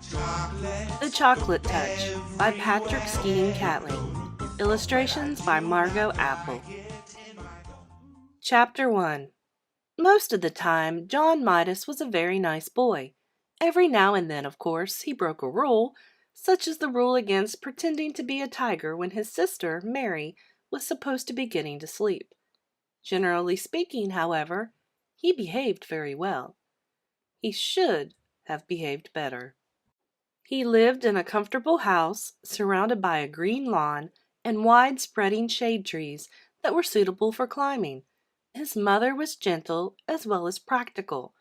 The Chocolate Touch by Patrick Skeen Catley. Illustrations by Margot Apple. Chapter 1. Most of the time, John Midas was a very nice boy. Every now and then, of course, he broke a rule, such as the rule against pretending to be a tiger when his sister, Mary, was supposed to be getting to sleep. Generally speaking, however, he behaved very well. He should have behaved better. He lived in a comfortable house surrounded by a green lawn and wide spreading shade trees that were suitable for climbing. His mother was gentle as well as practical.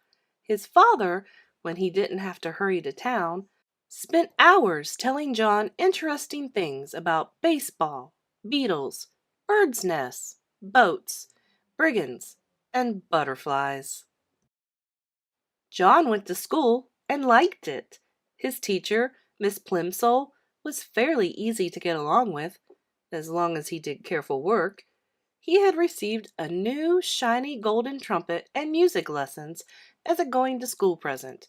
His father, when he didn't have to hurry to town, spent hours telling John interesting things about baseball, beetles, birds' nests, boats, brigands, and butterflies. John went to school and liked it. His teacher, Miss Plimsoll, was fairly easy to get along with, as long as he did careful work. He had received a new shiny golden trumpet and music lessons as a going-to-school present.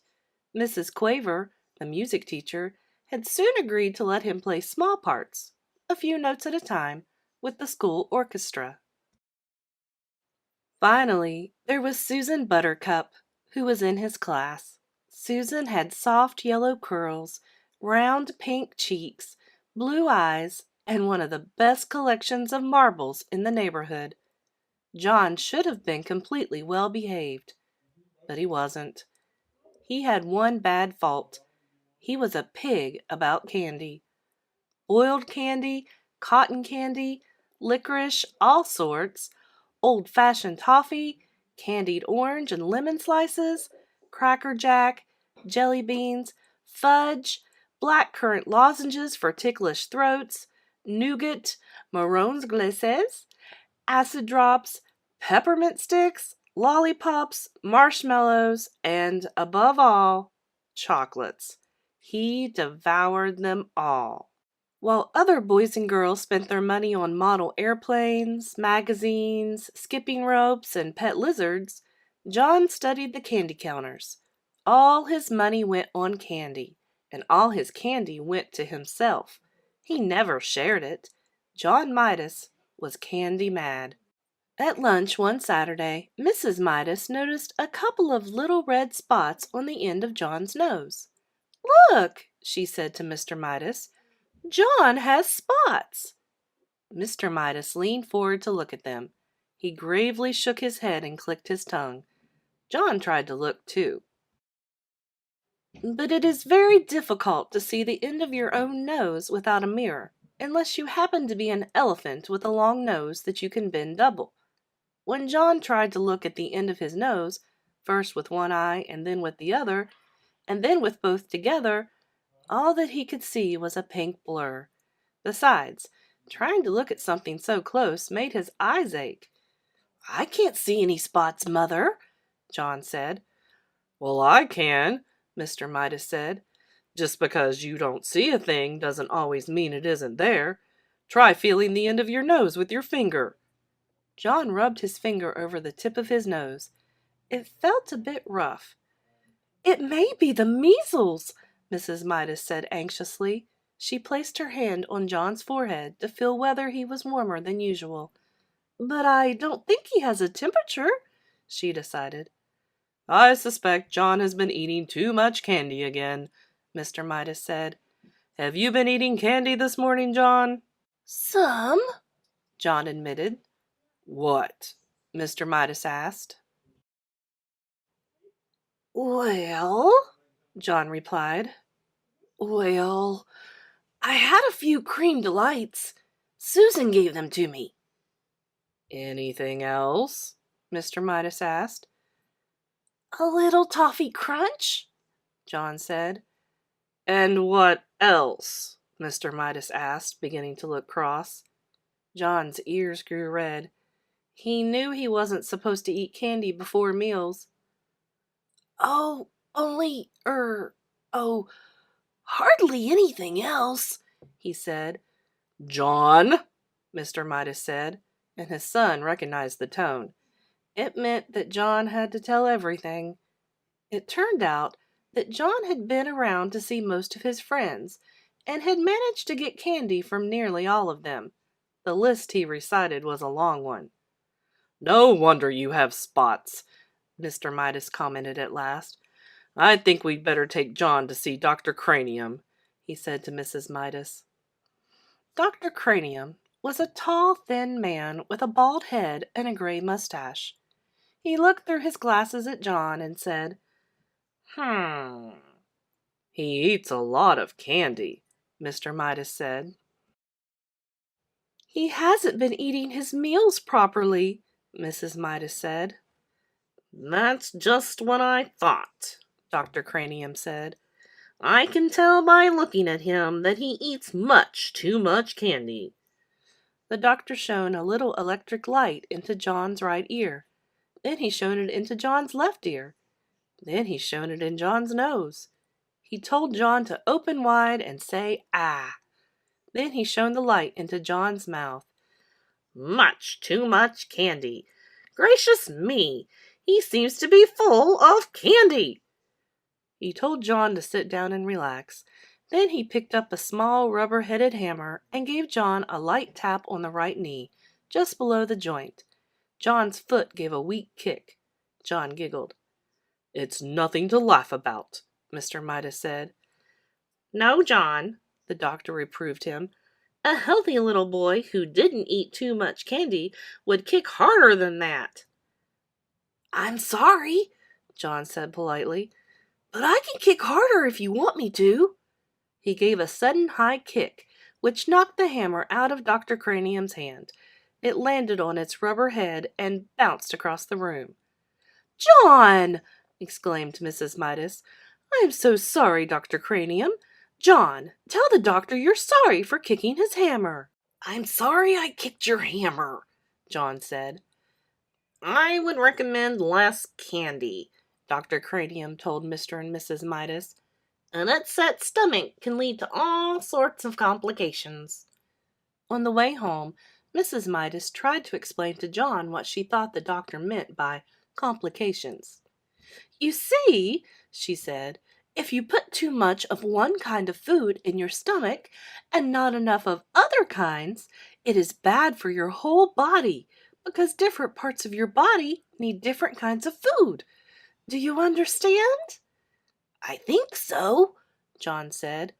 Mrs. Quaver, the music teacher, had soon agreed to let him play small parts, a few notes at a time, with the school orchestra. Finally, there was Susan Buttercup, who was in his class. Susan had soft yellow curls, round pink cheeks, blue eyes, and one of the best collections of marbles in the neighborhood. John should have been completely well behaved, but he wasn't. He had one bad fault. He was a pig about candy. Boiled candy, cotton candy, licorice, all sorts, old-fashioned toffee, candied orange and lemon slices, Cracker Jack, jelly beans, fudge, blackcurrant lozenges for ticklish throats, nougat, marrons glacés, acid drops, peppermint sticks, lollipops, marshmallows, and, above all, chocolates. He devoured them all. While other boys and girls spent their money on model airplanes, magazines, skipping ropes, and pet lizards, John studied the candy counters. All his money went on candy, and all his candy went to himself. He never shared it. John Midas was candy mad. At lunch one Saturday, Mrs. Midas noticed a couple of little red spots on the end of John's nose. "Look," she said to Mr. Midas, "John has spots." Mr. Midas leaned forward to look at them. He gravely shook his head and clicked his tongue. John tried to look too. But it is very difficult to see the end of your own nose without a mirror, unless you happen to be an elephant with a long nose that you can bend double. When John tried to look at the end of his nose, first with one eye and then with the other, and then with both together, all that he could see was a pink blur. Besides, trying to look at something so close made his eyes ache. "I can't see any spots, Mother," John said. "Well, I can," Mr. Midas said. "Just because you don't see a thing doesn't always mean it isn't there. Try feeling the end of your nose with your finger." John rubbed his finger over the tip of his nose. It felt a bit rough. "It may be the measles," Mrs. Midas said anxiously. She placed her hand on John's forehead to feel whether he was warmer than usual. "But I don't think he has a temperature," she decided. "I suspect John has been eating too much candy again," Mr. Midas said. "Have you been eating candy this morning, John?" "Some," John admitted. "What?" Mr. Midas asked. "Well," John replied. "Well, I had a few cream delights. Susan gave them to me." "Anything else?" Mr. Midas asked. "A little toffee crunch," John said. "And what else?" Mr. Midas asked, beginning to look cross. John's ears grew red. He knew he wasn't supposed to eat candy before meals. "Oh, hardly anything else," he said. "John," Mr. Midas said, and his son recognized the tone. It meant that John had to tell everything. It turned out that John had been around to see most of his friends, and had managed to get candy from nearly all of them. The list he recited was a long one. "No wonder you have spots," Mr. Midas commented at last. "I think we'd better take John to see Dr. Cranium," he said to Mrs. Midas. Dr. Cranium was a tall, thin man with a bald head and a gray mustache. He looked through his glasses at John and said, "Hmm, he eats a lot of candy," Mr. Midas said. "He hasn't been eating his meals properly," Mrs. Midas said. "That's just what I thought," Dr. Cranium said. "I can tell by looking at him that he eats much too much candy." The doctor shone a little electric light into John's right ear. Then he shone it into John's left ear. Then he shone it in John's nose. He told John to open wide and say, "Ah." Then he shone the light into John's mouth. "Much too much candy. Gracious me, he seems to be full of candy." He told John to sit down and relax. Then he picked up a small rubber-headed hammer and gave John a light tap on the right knee, just below the joint. John's foot gave a weak kick. John giggled. "It's nothing to laugh about," Mr. Midas said. "No, John," the doctor reproved him. "A healthy little boy who didn't eat too much candy would kick harder than that." "I'm sorry," John said politely, "but I can kick harder if you want me to." He gave a sudden high kick, which knocked the hammer out of Dr. Cranium's hand. It landed on its rubber head and bounced across the room. "John!" exclaimed Mrs. Midas. "I am so sorry, Dr. Cranium. John, tell the doctor you're sorry for kicking his hammer." "I'm sorry I kicked your hammer," John said. "I would recommend less candy," Dr. Cranium told Mr. and Mrs. Midas. "An upset stomach can lead to all sorts of complications." On the way home, Mrs. Midas tried to explain to John what she thought the doctor meant by complications. "You see," she said, "if you put too much of one kind of food in your stomach and not enough of other kinds, it is bad for your whole body, because different parts of your body need different kinds of food. Do you understand?" "I think so," John said.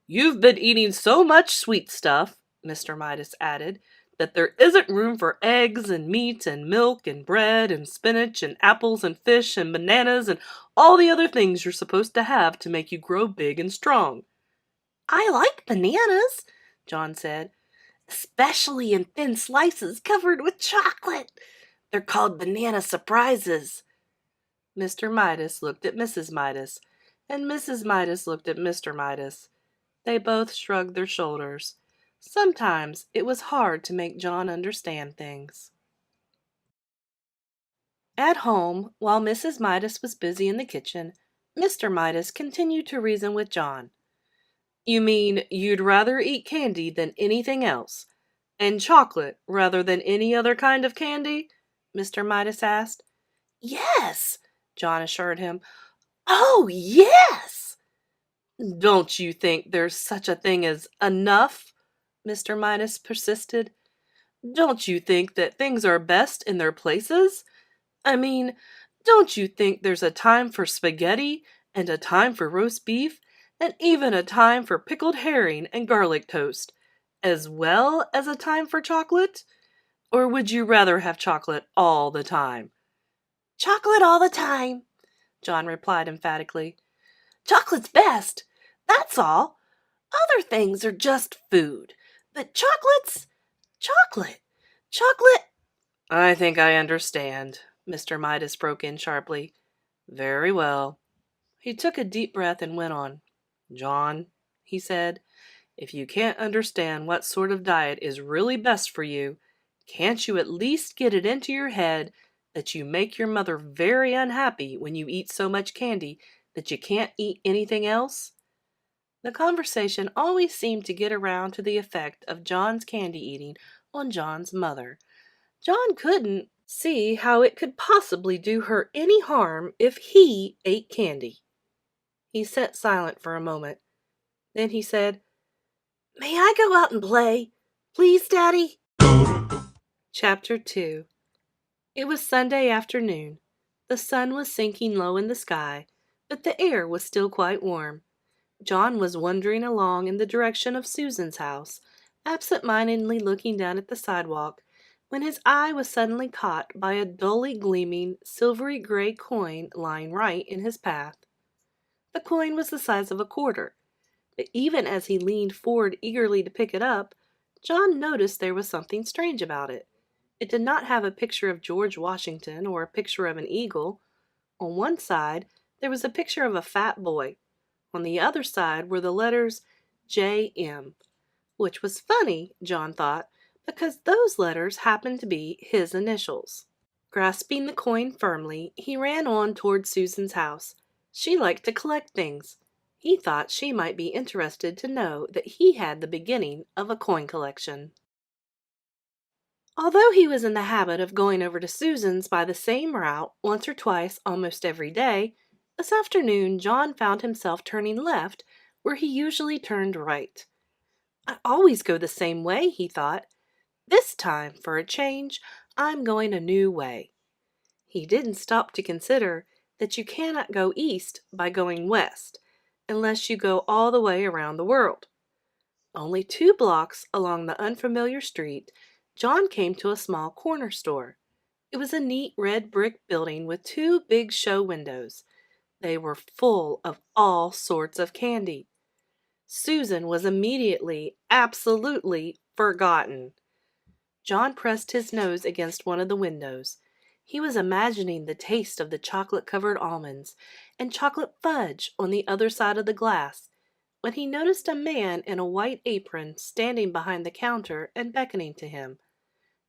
"You've been eating so much sweet stuff," Mr. Midas added, "that there isn't room for eggs and meat and milk and bread and spinach and apples and fish and bananas and all the other things you're supposed to have to make you grow big and strong." "I like bananas," John said, "especially in thin slices covered with chocolate. They're called banana surprises." Mr. Midas looked at Mrs. Midas, and Mrs. Midas looked at Mr. Midas. They both shrugged their shoulders. Sometimes it was hard to make John understand things. At home, while Mrs. Midas was busy in the kitchen, Mr. Midas continued to reason with John. "You mean you'd rather eat candy than anything else, and chocolate rather than any other kind of candy?" Mr. Midas asked. "Yes," John assured him. "Oh, yes!" "Don't you think there's such a thing as enough?" Mr. Midas persisted. "Don't you think that things are best in their places? I mean, don't you think there's a time for spaghetti, and a time for roast beef, and even a time for pickled herring and garlic toast, as well as a time for chocolate? Or would you rather have chocolate all the time?" "Chocolate all the time," John replied emphatically. "Chocolate's best, that's all. Other things are just food, but chocolate's chocolate. Chocolate—" "I think I understand," Mr. Midas broke in sharply. "Very well." He took a deep breath and went on. "John," he said, "if you can't understand what sort of diet is really best for you, can't you at least get it into your head that you make your mother very unhappy when you eat so much candy that you can't eat anything else?" The conversation always seemed to get around to the effect of John's candy eating on John's mother. John couldn't see how it could possibly do her any harm if he ate candy. He sat silent for a moment. Then he said, "May I go out and play? Please, Daddy?" Chapter 2. It was Sunday afternoon. The sun was sinking low in the sky, but the air was still quite warm. John was wandering along in the direction of Susan's house, absent-mindedly looking down at the sidewalk, when his eye was suddenly caught by a dully gleaming, silvery gray coin lying right in his path. The coin was the size of a quarter, but even as he leaned forward eagerly to pick it up, John noticed there was something strange about it. It did not have a picture of George Washington or a picture of an eagle. On one side, there was a picture of a fat boy. On the other side were the letters J.M., which was funny, John thought, because those letters happened to be his initials. Grasping the coin firmly, he ran on toward Susan's house. She liked to collect things. He thought she might be interested to know that he had the beginning of a coin collection. Although he was in the habit of going over to Susan's by the same route once or twice almost every day, this afternoon John found himself turning left where he usually turned right. "I always go the same way," he thought. "This time, for a change, I'm going a new way." He didn't stop to consider that you cannot go east by going west, unless you go all the way around the world. Only 2 blocks along the unfamiliar street, John came to a small corner store. It was a neat red brick building with 2 big show windows. They were full of all sorts of candy. Susan was immediately, absolutely forgotten. John pressed his nose against one of the windows. He was imagining the taste of the chocolate-covered almonds and chocolate fudge on the other side of the glass, when he noticed a man in a white apron standing behind the counter and beckoning to him.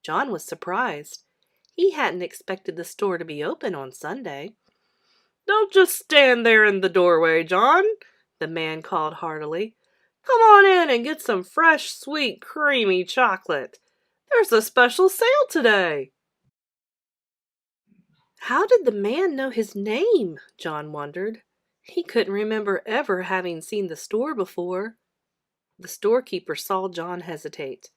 John was surprised. He hadn't expected the store to be open on Sunday. "Don't just stand there in the doorway, John," the man called heartily. "Come on in and get some fresh, sweet, creamy chocolate. There's a special sale today." How did the man know his name? John wondered. He couldn't remember ever having seen the store before. The storekeeper saw John hesitate.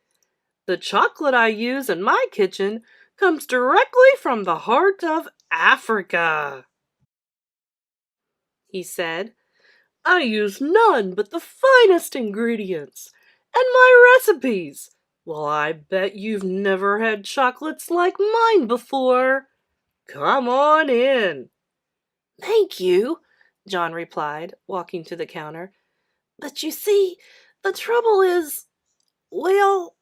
"The chocolate I use in my kitchen comes directly from the heart of Africa," he said. "I use none but the finest ingredients, and my recipes. Well, I bet you've never had chocolates like mine before. Come on in." "Thank you," John replied, walking to the counter. "But you see, the trouble is, well—"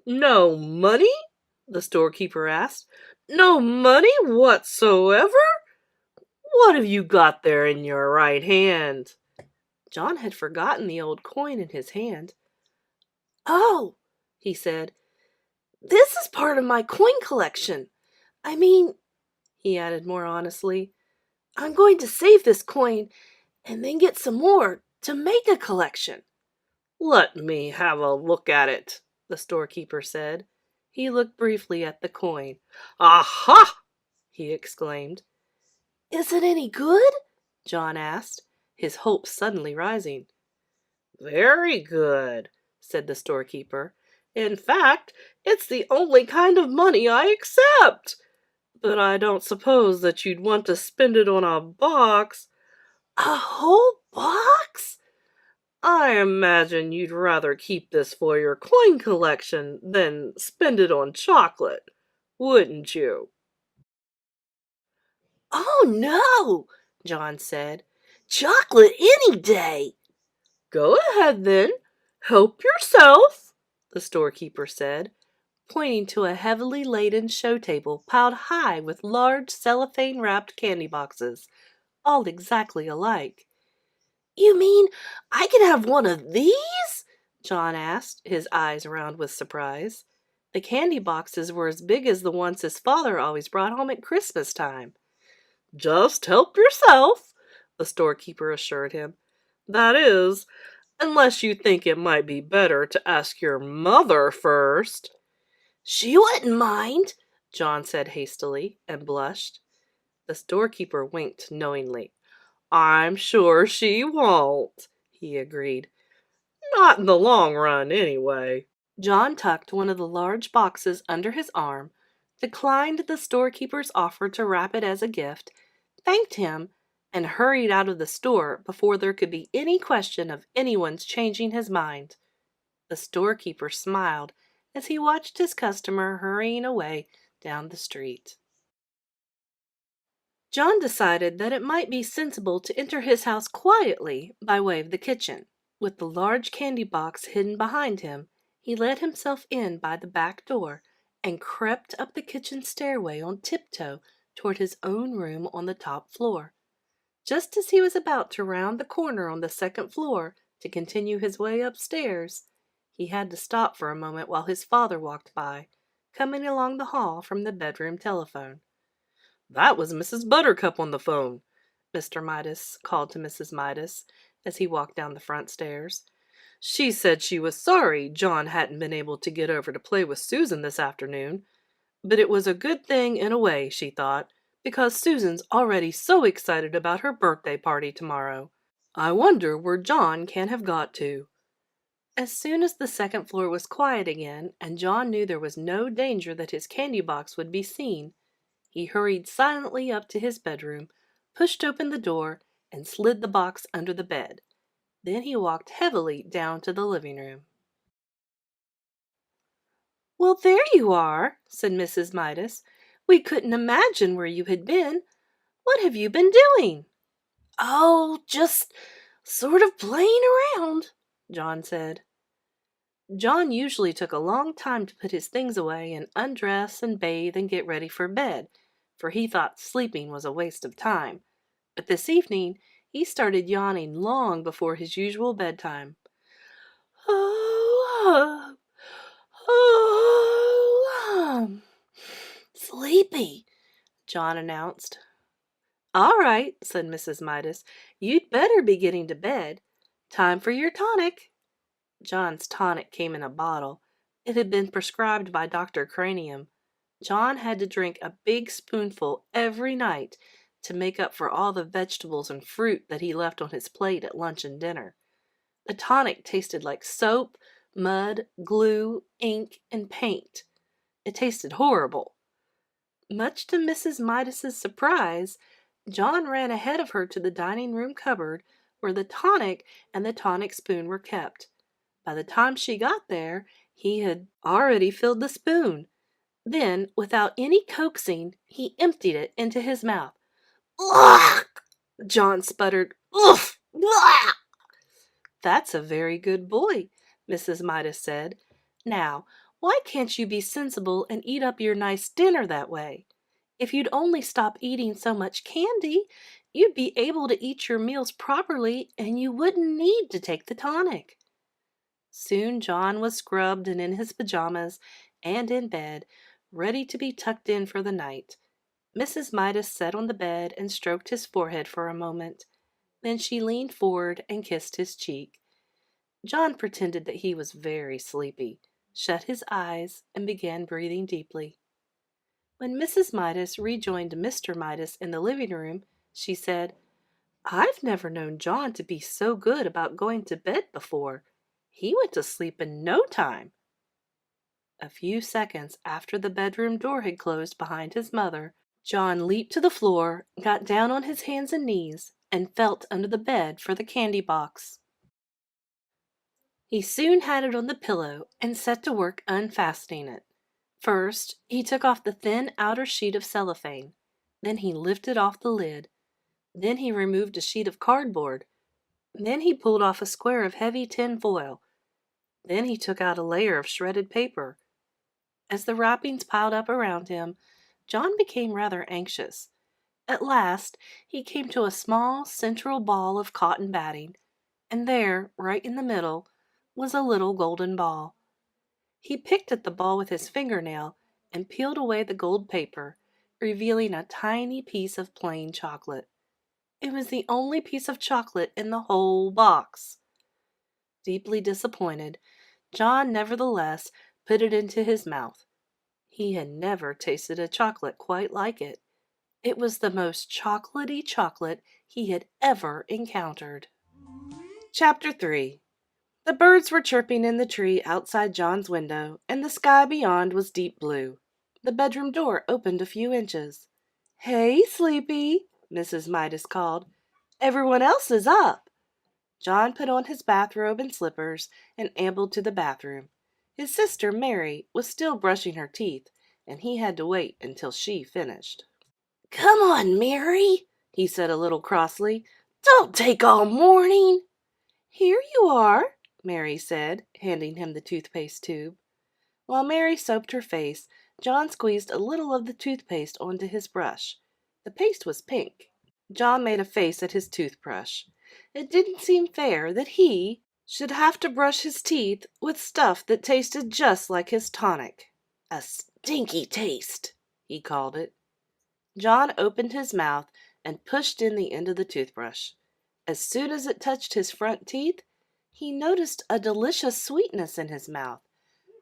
"No money?" the storekeeper asked. "No money whatsoever? What have you got there in your right hand?" John had forgotten the old coin in his hand. "Oh," he said, "this is part of my coin collection. I mean," he added more honestly, "I'm going to save this coin and then get some more to make a collection." "Let me have a look at it," the storekeeper said. He looked briefly at the coin. "Aha!" he exclaimed. "Is it any good?" John asked, his hopes suddenly rising. "Very good," said the storekeeper. "In fact, it's the only kind of money I accept. But I don't suppose that you'd want to spend it on a box." "A whole box?" "I imagine you'd rather keep this for your coin collection than spend it on chocolate, wouldn't you?" "Oh, no," John said. "Chocolate any day." "Go ahead, then. Help yourself," the storekeeper said, pointing to a heavily laden show table piled high with large cellophane-wrapped candy boxes, all exactly alike. "You mean I can have one of these?" John asked, his eyes round with surprise. The candy boxes were as big as the ones his father always brought home at Christmas time. "Just help yourself," the storekeeper assured him. "That is, unless you think it might be better to ask your mother first." "She wouldn't mind," John said hastily, and blushed. The storekeeper winked knowingly. "I'm sure she won't," he agreed. "Not in the long run, anyway." John tucked one of the large boxes under his arm, declined the storekeeper's offer to wrap it as a gift, thanked him, and hurried out of the store before there could be any question of anyone's changing his mind. The storekeeper smiled as he watched his customer hurrying away down the street. John decided that it might be sensible to enter his house quietly by way of the kitchen. With the large candy box hidden behind him, he let himself in by the back door and crept up the kitchen stairway on tiptoe toward his own room on the top floor. Just as he was about to round the corner on the second floor to continue his way upstairs, he had to stop for a moment while his father walked by, coming along the hall from the bedroom telephone. "That was Mrs. Buttercup on the phone," Mr. Midas called to Mrs. Midas as he walked down the front stairs. "She said she was sorry John hadn't been able to get over to play with Susan this afternoon, but it was a good thing in a way, she thought, because Susan's already so excited about her birthday party tomorrow. I wonder where John can have got to." As soon as the second floor was quiet again, and John knew there was no danger that his candy box would be seen, he hurried silently up to his bedroom, pushed open the door, and slid the box under the bed. Then he walked heavily down to the living room. "Well, there you are," said Mrs. Midas. "We couldn't imagine where you had been. What have you been doing?" "Oh, just sort of playing around," John said. John usually took a long time to put his things away and undress and bathe and get ready for bed, for he thought sleeping was a waste of time. But this evening he started yawning long before his usual bedtime. "Oh, oh, sleepy," John announced. "All right," said Mrs. Midas. "You'd better be getting to bed. Time for your tonic." John's tonic came in a bottle. It had been prescribed by Dr. Cranium. John had to drink a big spoonful every night to make up for all the vegetables and fruit that he left on his plate at lunch and dinner. The tonic tasted like soap, mud, glue, ink, and paint. It tasted horrible. Much to Mrs. Midas's surprise, John ran ahead of her to the dining room cupboard where the tonic and the tonic spoon were kept. By the time she got there, he had already filled the spoon. Then, without any coaxing, he emptied it into his mouth. "Ugh!" John sputtered. "Ugh! Ugh!" "That's a very good boy," Mrs. Midas said. "Now, why can't you be sensible and eat up your nice dinner that way? If you'd only stop eating so much candy, you'd be able to eat your meals properly and you wouldn't need to take the tonic." Soon John was scrubbed and in his pajamas and in bed, ready to be tucked in for the night. Mrs. Midas sat on the bed and stroked his forehead for a moment. Then she leaned forward and kissed his cheek. John pretended that he was very sleepy, shut his eyes, and began breathing deeply. When Mrs. Midas rejoined Mr. Midas in the living room, she said, "I've never known John to be so good about going to bed before. He went to sleep in no time." A few seconds after the bedroom door had closed behind his mother, John leaped to the floor, got down on his hands and knees, and felt under the bed for the candy box. He soon had it on the pillow and set to work unfastening it. First, he took off the thin outer sheet of cellophane. Then he lifted off the lid. Then he removed a sheet of cardboard. Then he pulled off a square of heavy tin foil. Then he took out a layer of shredded paper. As the wrappings piled up around him, John became rather anxious. At last, he came to a small central ball of cotton batting, and there, right in the middle, was a little golden ball. He picked at the ball with his fingernail and peeled away the gold paper, revealing a tiny piece of plain chocolate. It was the only piece of chocolate in the whole box. Deeply disappointed, John nevertheless put it into his mouth. He had never tasted a chocolate quite like it. It was the most chocolatey chocolate he had ever encountered. Chapter 3. The birds were chirping in the tree outside John's window, and the sky beyond was deep blue. The bedroom door opened a few inches. "Hey, Sleepy," Mrs. Midas called. "Everyone else is up." John put on his bathrobe and slippers and ambled to the bathroom. His sister, Mary, was still brushing her teeth, and he had to wait until she finished. "Come on, Mary," he said a little crossly. "Don't take all morning." "Here you are," Mary said, handing him the toothpaste tube. While Mary soaped her face, John squeezed a little of the toothpaste onto his brush. The paste was pink. John made a face at his toothbrush. It didn't seem fair that he should have to brush his teeth with stuff that tasted just like his tonic. "A stinky taste," he called it. John opened his mouth and pushed in the end of the toothbrush. As soon as it touched his front teeth, he noticed a delicious sweetness in his mouth,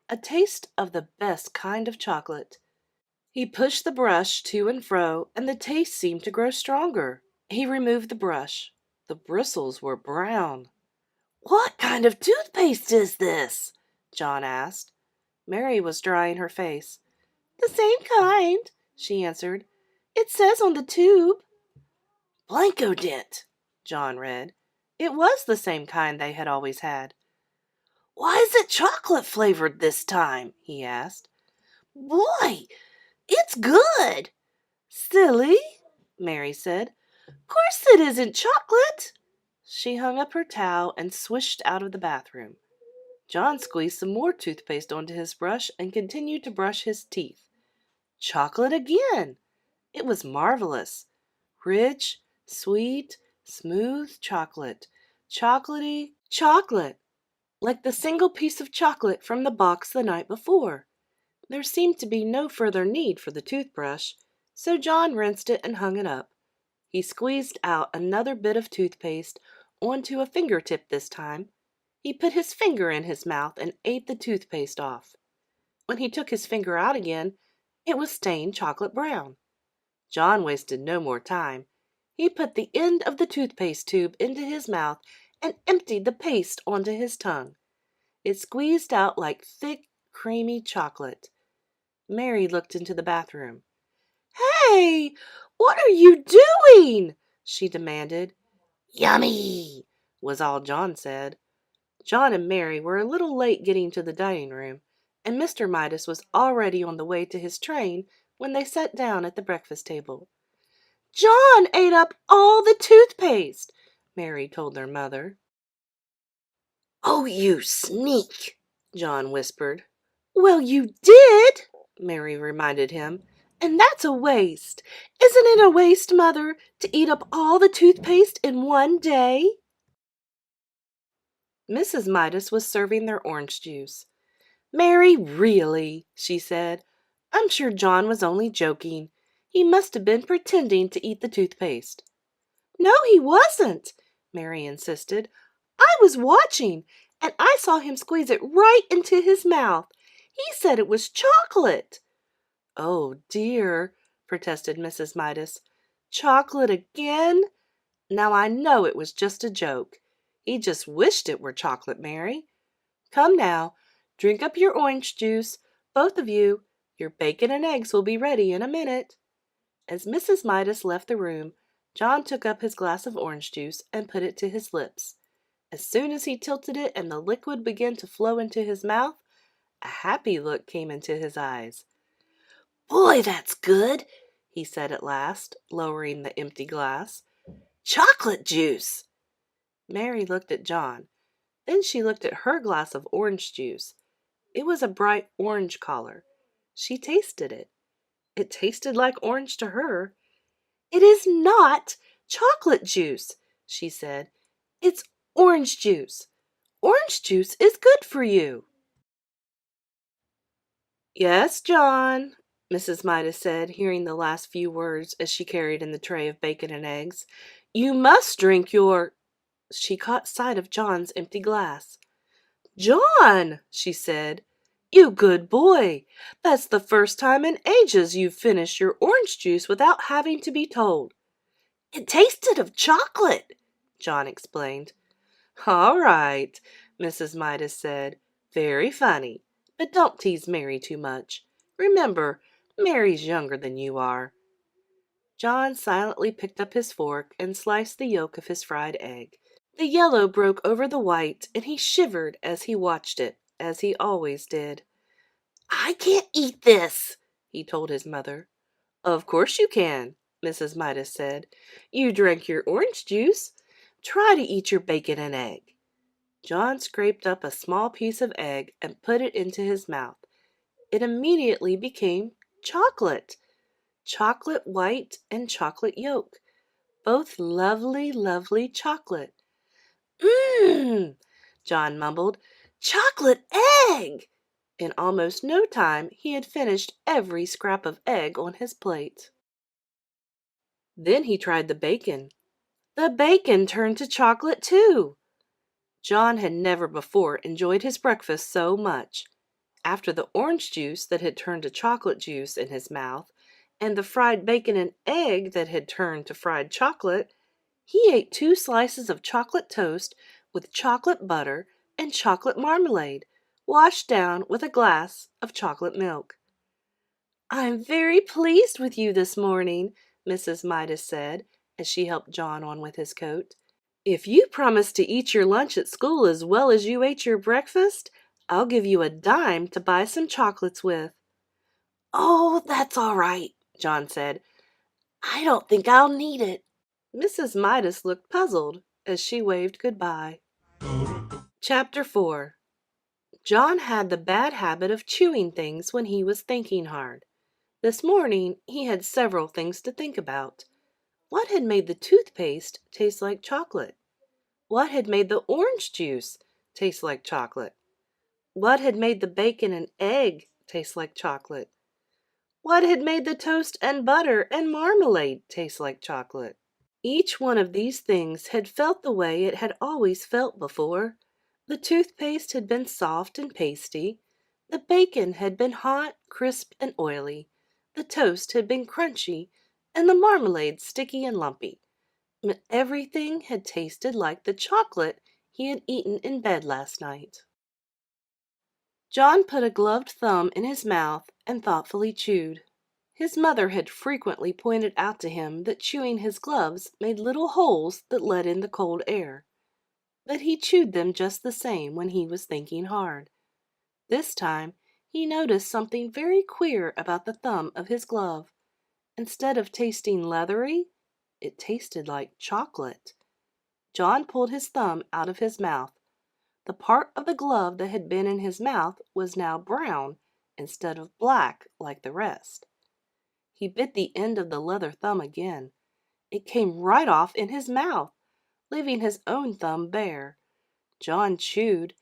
a taste of the best kind of chocolate. He pushed the brush to and fro, and the taste seemed to grow stronger. He removed the brush. The bristles were brown. "What kind of toothpaste is this?" John asked. Mary was drying her face. "The same kind," she answered. "It says on the tube." "Blancodent," John read. It was the same kind they had always had. "Why is it chocolate flavored this time?" he asked. "Boy, it's good." "Silly," Mary said. "Course it isn't chocolate." She hung up her towel and swished out of the bathroom. John squeezed some more toothpaste onto his brush and continued to brush his teeth. Chocolate again! It was marvelous. Rich, sweet, smooth chocolate. Chocolatey chocolate, like the single piece of chocolate from the box the night before. There seemed to be no further need for the toothbrush, so John rinsed it and hung it up. He squeezed out another bit of toothpaste onto a fingertip this time. He put his finger in his mouth and ate the toothpaste off. When he took his finger out again, it was stained chocolate brown. John wasted no more time. He put the end of the toothpaste tube into his mouth and emptied the paste onto his tongue. It squeezed out like thick, creamy chocolate. Mary looked into the bathroom. "Hey, what are you doing?" she demanded. "Yummy," was all John said. John and Mary were a little late getting to the dining room, and Mr. Midas was already on the way to his train when they sat down at the breakfast table. "John ate up all the toothpaste," Mary told their mother. "Oh, you sneak," John whispered. "Well, you did," Mary reminded him. "And that's a waste. Isn't it a waste, Mother, to eat up all the toothpaste in one day?" Mrs. Midas was serving their orange juice. "Mary, really," she said. "I'm sure John was only joking. He must have been pretending to eat the toothpaste." "No, he wasn't," Mary insisted. "I was watching, and I saw him squeeze it right into his mouth. He said it was chocolate." "Oh, dear," protested Mrs. Midas. "Chocolate again? Now I know it was just a joke. He just wished it were chocolate, Mary. Come now, drink up your orange juice, both of you. Your bacon and eggs will be ready in a minute." As Mrs. Midas left the room, John took up his glass of orange juice and put it to his lips. As soon as he tilted it and the liquid began to flow into his mouth, a happy look came into his eyes. "Boy, that's good," he said at last, lowering the empty glass. "Chocolate juice." Mary looked at John. Then she looked at her glass of orange juice. It was a bright orange color. She tasted it. It tasted like orange to her. "It is not chocolate juice," she said. "It's orange juice. Orange juice is good for you." "Yes, John," Mrs. Midas said, hearing the last few words as she carried in the tray of bacon and eggs. "You must drink your—" She caught sight of John's empty glass. "John," she said. You good boy! That's the first time in ages you've finished your orange juice without having to be told." "It tasted of chocolate," John explained. "All right," Mrs. Midas said. "Very funny. But don't tease Mary too much. Remember, Mary's younger than you are." John silently picked up his fork and sliced the yolk of his fried egg. The yellow broke over the white, and he shivered as he watched it, as he always did. "I can't eat this," he told his mother. "Of course you can," Mrs. Midas said. "You drank your orange juice. Try to eat your bacon and egg." John scraped up a small piece of egg and put it into his mouth. It immediately became chocolate. Chocolate white and chocolate yolk. Both lovely, lovely chocolate. "Mmm," John mumbled. "Chocolate egg!" In almost no time he had finished every scrap of egg on his plate. Then he tried the bacon. The bacon turned to chocolate too. John had never before enjoyed his breakfast so much. After the orange juice that had turned to chocolate juice in his mouth, and the fried bacon and egg that had turned to fried chocolate, he ate 2 slices of chocolate toast with chocolate butter and chocolate marmalade, washed down with a glass of chocolate milk. "I'm very pleased with you this morning," Mrs. Midas said, as she helped John on with his coat. "If you promise to eat your lunch at school as well as you ate your breakfast, I'll give you a dime to buy some chocolates with." "Oh, that's all right," John said. "I don't think I'll need it." Mrs. Midas looked puzzled as she waved goodbye. Chapter 4. John had the bad habit of chewing things when he was thinking hard. This morning he had several things to think about. What had made the toothpaste taste like chocolate? What had made the orange juice taste like chocolate? What had made the bacon and egg taste like chocolate? What had made the toast and butter and marmalade taste like chocolate? Each one of these things had felt the way it had always felt before. The toothpaste had been soft and pasty. The bacon had been hot, crisp, and oily. The toast had been crunchy, and the marmalade sticky and lumpy. But everything had tasted like the chocolate he had eaten in bed last night. John put a gloved thumb in his mouth and thoughtfully chewed. His mother had frequently pointed out to him that chewing his gloves made little holes that let in the cold air. But he chewed them just the same when he was thinking hard. This time he noticed something very queer about the thumb of his glove. Instead of tasting leathery, it tasted like chocolate. John pulled his thumb out of his mouth. The part of the glove that had been in his mouth was now brown instead of black like the rest. He bit the end of the leather thumb again. It came right off in his mouth, leaving his own thumb bare. John chewed,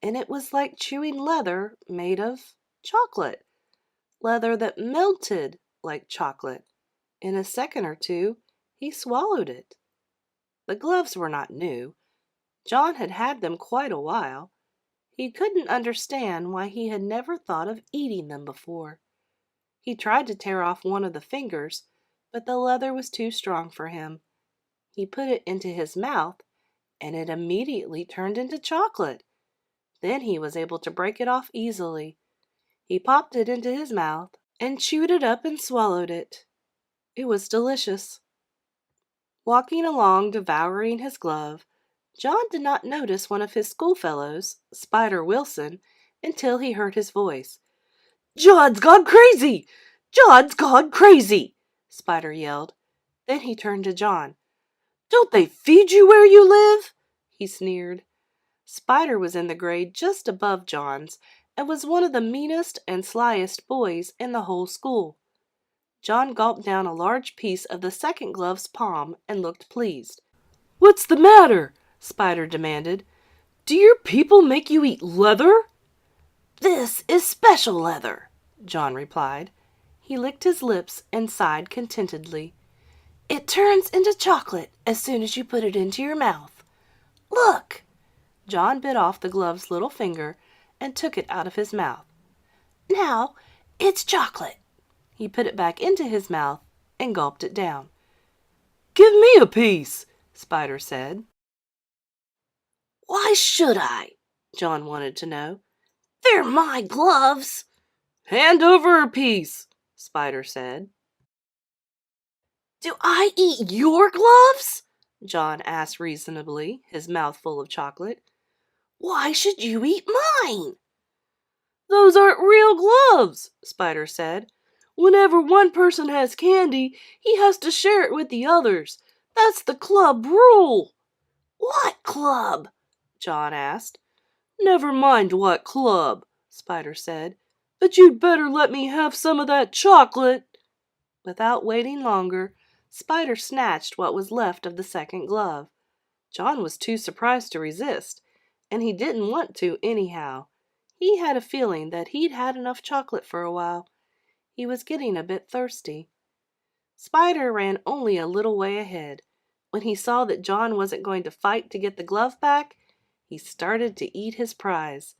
and it was like chewing leather made of chocolate. Leather that melted like chocolate. In a second or two, he swallowed it. The gloves were not new. John had had them quite a while. He couldn't understand why he had never thought of eating them before. He tried to tear off one of the fingers, but the leather was too strong for him. He put it into his mouth, and it immediately turned into chocolate. Then he was able to break it off easily. He popped it into his mouth and chewed it up and swallowed it. It was delicious. Walking along devouring his glove, John did not notice one of his schoolfellows, Spider Wilson, until he heard his voice. "John's gone crazy! John's gone crazy!" Spider yelled. Then he turned to John. "Don't they feed you where you live?" he sneered. Spider was in the grade just above John's and was one of the meanest and slyest boys in the whole school. John gulped down a large piece of the second glove's palm and looked pleased. "What's the matter?" Spider demanded. "Do your people make you eat leather?" "This is special leather," John replied. He licked his lips and sighed contentedly. "It turns into chocolate as soon as you put it into your mouth. Look!" John bit off the glove's little finger and took it out of his mouth. Now it's chocolate." He put it back into his mouth and gulped it down. "Give me a piece," Spider said. "Why should I?" John wanted to know. "They're my gloves." "Hand over a piece," Spider said. "Do I eat your gloves?" John asked reasonably, his mouth full of chocolate. "Why should you eat mine?" "Those aren't real gloves," Spider said. "Whenever one person has candy, he has to share it with the others. That's the club rule." "What club?" John asked. "Never mind what club," Spider said. "But you'd better let me have some of that chocolate." Without waiting longer, Spider snatched what was left of the second glove. John was too surprised to resist, and he didn't want to anyhow. He had a feeling that he'd had enough chocolate for a while. He was getting a bit thirsty. Spider ran only a little way ahead. When he saw that John wasn't going to fight to get the glove back, he started to eat his prize.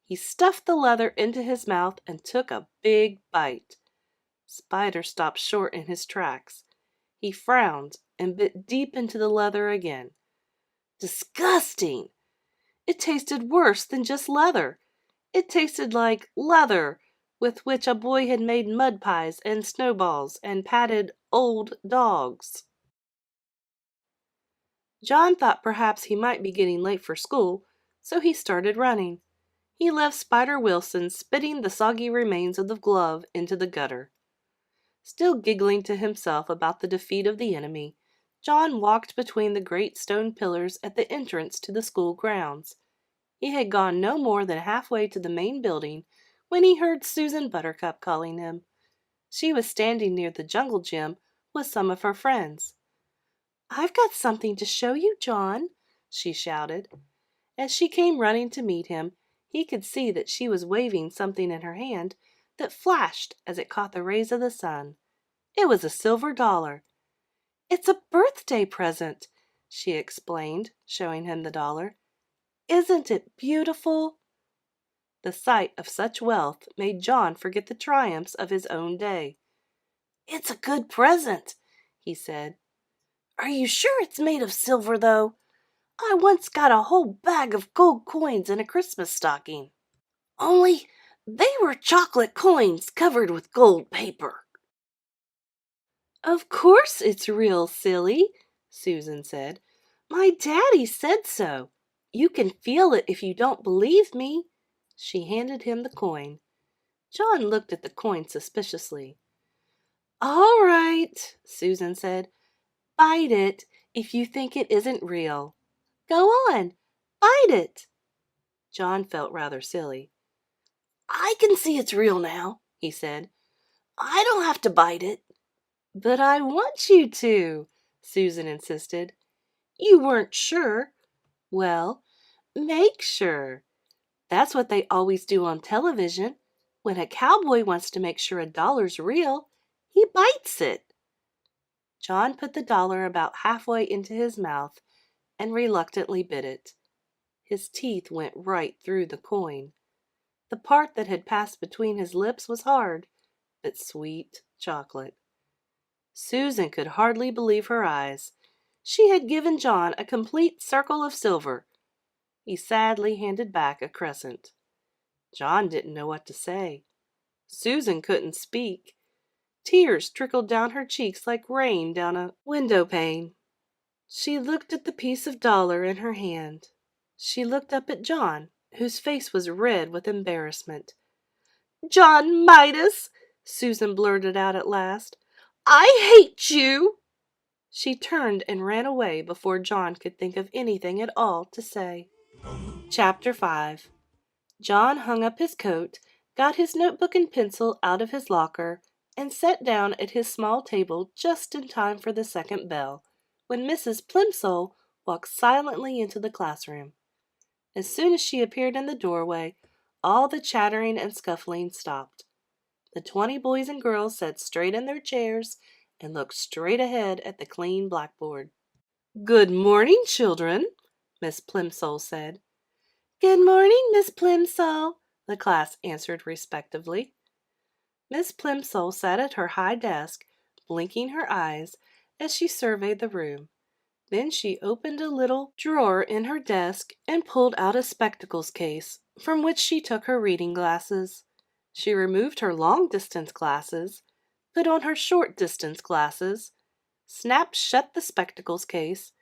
He stuffed the leather into his mouth and took a big bite. Spider stopped short in his tracks. He frowned and bit deep into the leather again. Disgusting! It tasted worse than just leather. It tasted like leather with which a boy had made mud pies and snowballs and patted old dogs. John thought perhaps he might be getting late for school, so he started running. He left Spider Wilson spitting the soggy remains of the glove into the gutter. Still giggling to himself about the defeat of the enemy, John walked between the great stone pillars at the entrance to the school grounds. He had gone no more than halfway to the main building when he heard Susan Buttercup calling him. She was standing near the jungle gym with some of her friends. "I've got something to show you, John," she shouted. As she came running to meet him, he could see that she was waving something in her hand that flashed as it caught the rays of the sun. It was a silver dollar. "It's a birthday present," she explained, showing him the dollar. "Isn't it beautiful?" The sight of such wealth made John forget the triumphs of his own day. "It's a good present," he said. "Are you sure it's made of silver, though? I once got a whole bag of gold coins in a Christmas stocking. Only they were chocolate coins covered with gold paper." "Of course it's real, silly," Susan said. "My daddy said so. You can feel it if you don't believe me." She handed him the coin. John looked at the coin suspiciously. "All right," Susan said. "Bite it if you think it isn't real. Go on, bite it." John felt rather silly. "I can see it's real now," he said. "I don't have to bite it." "But I want you to," Susan insisted. "You weren't sure. Well, make sure. That's what they always do on television. When a cowboy wants to make sure a dollar's real, he bites it." John put the dollar about halfway into his mouth and reluctantly bit it. His teeth went right through the coin. The part that had passed between his lips was hard, but sweet chocolate. Susan could hardly believe her eyes. She had given John a complete circle of silver. He sadly handed back a crescent. John didn't know what to say. Susan couldn't speak. Tears trickled down her cheeks like rain down a window pane. She looked at the piece of dollar in her hand. She looked up at John, whose face was red with embarrassment. "John Midas," Susan blurted out at last, "I hate you!" She turned and ran away before John could think of anything at all to say. Chapter 5. John hung up his coat, got his notebook and pencil out of his locker, and sat down at his small table just in time for the second bell, when Mrs. Plimsoll walked silently into the classroom. As soon as she appeared in the doorway, all the chattering and scuffling stopped. The 20 boys and girls sat straight in their chairs and looked straight ahead at the clean blackboard. "Good morning, children," Miss Plimsoll said. "Good morning, Miss Plimsoll," the class answered respectively. Miss Plimsoll sat at her high desk, blinking her eyes as she surveyed the room. Then she opened a little drawer in her desk and pulled out a spectacles case, from which she took her reading glasses. She removed her long-distance glasses, put on her short-distance glasses, snapped shut the spectacles case,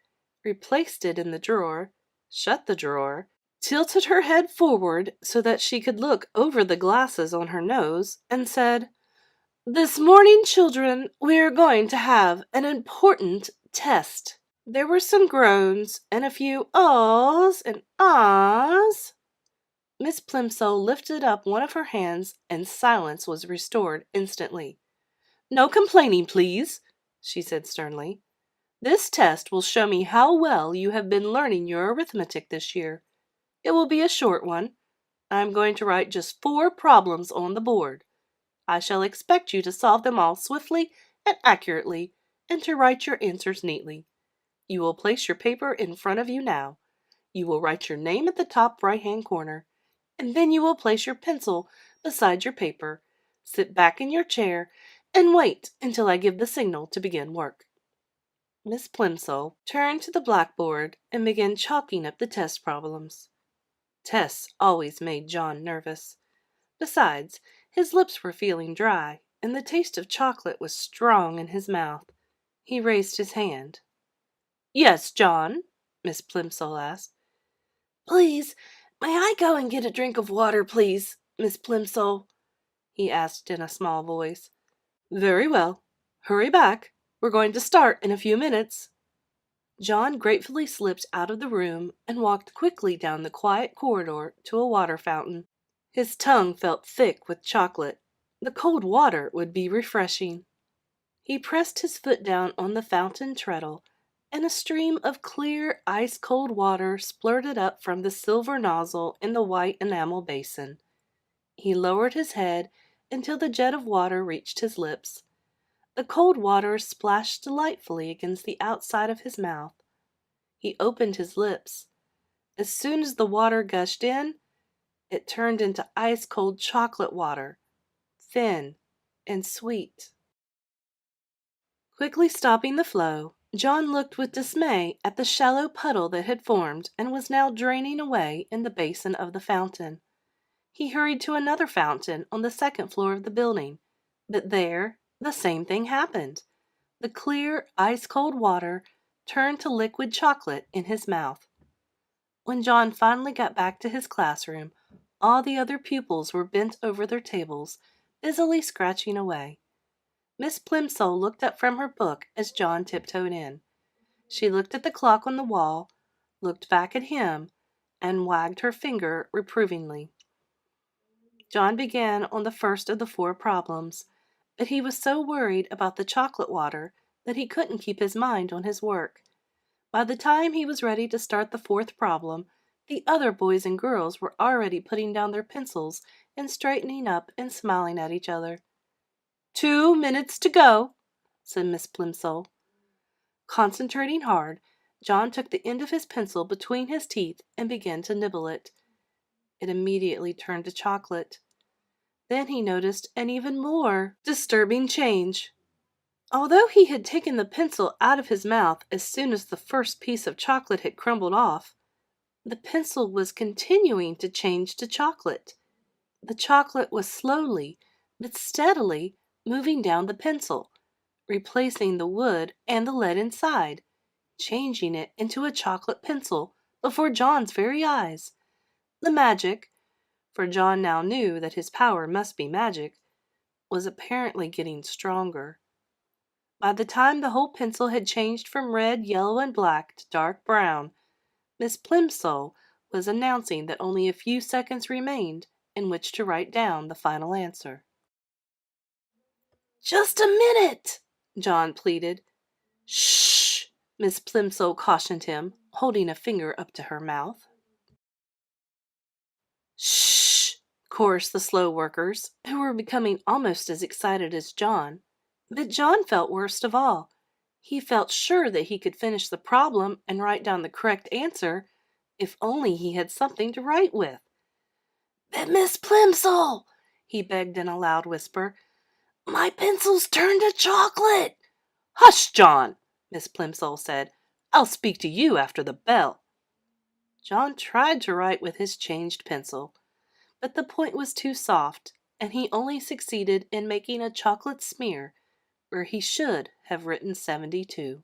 replaced it in the drawer, shut the drawer, tilted her head forward so that she could look over the glasses on her nose, and said, "This morning, children, we are going to have an important test." There were some groans and a few ahs and ahs. Miss Plimsoll lifted up one of her hands and silence was restored instantly. "No complaining, please," she said sternly. "This test will show me how well you have been learning your arithmetic this year. It will be a short one. I am going to write just 4 problems on the board. I shall expect you to solve them all swiftly and accurately, and to write your answers neatly. You will place your paper in front of you now. You will write your name at the top right-hand corner, and then you will place your pencil beside your paper, sit back in your chair, and wait until I give the signal to begin work." Miss Plimsoll turned to the blackboard and began chalking up the test problems. Tests always made John nervous. Besides, his lips were feeling dry, and the taste of chocolate was strong in his mouth. He raised his hand. "Yes, John?" Miss Plimsoll asked. "Please, may I go and get a drink of water, please, Miss Plimsoll?" he asked in a small voice. "Very well. Hurry back. We're going to start in a few minutes." John gratefully slipped out of the room and walked quickly down the quiet corridor to a water fountain. His tongue felt thick with chocolate. The cold water would be refreshing. He pressed his foot down on the fountain treadle, and a stream of clear, ice-cold water splurted up from the silver nozzle in the white enamel basin. He lowered his head until the jet of water reached his lips. The cold water splashed delightfully against the outside of his mouth. He opened his lips. As soon as the water gushed in, it turned into ice-cold chocolate water, thin and sweet. Quickly stopping the flow, John looked with dismay at the shallow puddle that had formed and was now draining away in the basin of the fountain. He hurried to another fountain on the second floor of the building, but there the same thing happened. The clear, ice-cold water turned to liquid chocolate in his mouth. When John finally got back to his classroom, all the other pupils were bent over their tables, busily scratching away. Miss Plimsoll looked up from her book as John tiptoed in. She looked at the clock on the wall, looked back at him, and wagged her finger reprovingly. John began on the first of the 4 problems, but he was so worried about the chocolate water that he couldn't keep his mind on his work. By the time he was ready to start the 4th problem, the other boys and girls were already putting down their pencils and straightening up and smiling at each other. 2 minutes to go," said Miss Plimsoll. Concentrating hard, John took the end of his pencil between his teeth and began to nibble it. It immediately turned to chocolate. Then he noticed an even more disturbing change. Although he had taken the pencil out of his mouth as soon as the first piece of chocolate had crumbled off, the pencil was continuing to change to chocolate. The chocolate was slowly but steadily moving down the pencil, replacing the wood and the lead inside, changing it into a chocolate pencil before John's very eyes. The magic, for John now knew that his power must be magic, was apparently getting stronger. By the time the whole pencil had changed from red, yellow, and black to dark brown, Miss Plimsoll was announcing that only a few seconds remained in which to write down the final answer. "Just a minute," John pleaded. "Shh!" Miss Plimsoll cautioned him, holding a finger up to her mouth. "Shh!" chorused the slow workers, who were becoming almost as excited as John. But John felt worst of all. He felt sure that he could finish the problem and write down the correct answer if only he had something to write with. "But Miss Plimsoll," he begged in a loud whisper, "my pencil's turned to chocolate." "Hush, John," Miss Plimsoll said. "I'll speak to you after the bell." John tried to write with his changed pencil, but the point was too soft, and he only succeeded in making a chocolate smear where he should have written 72.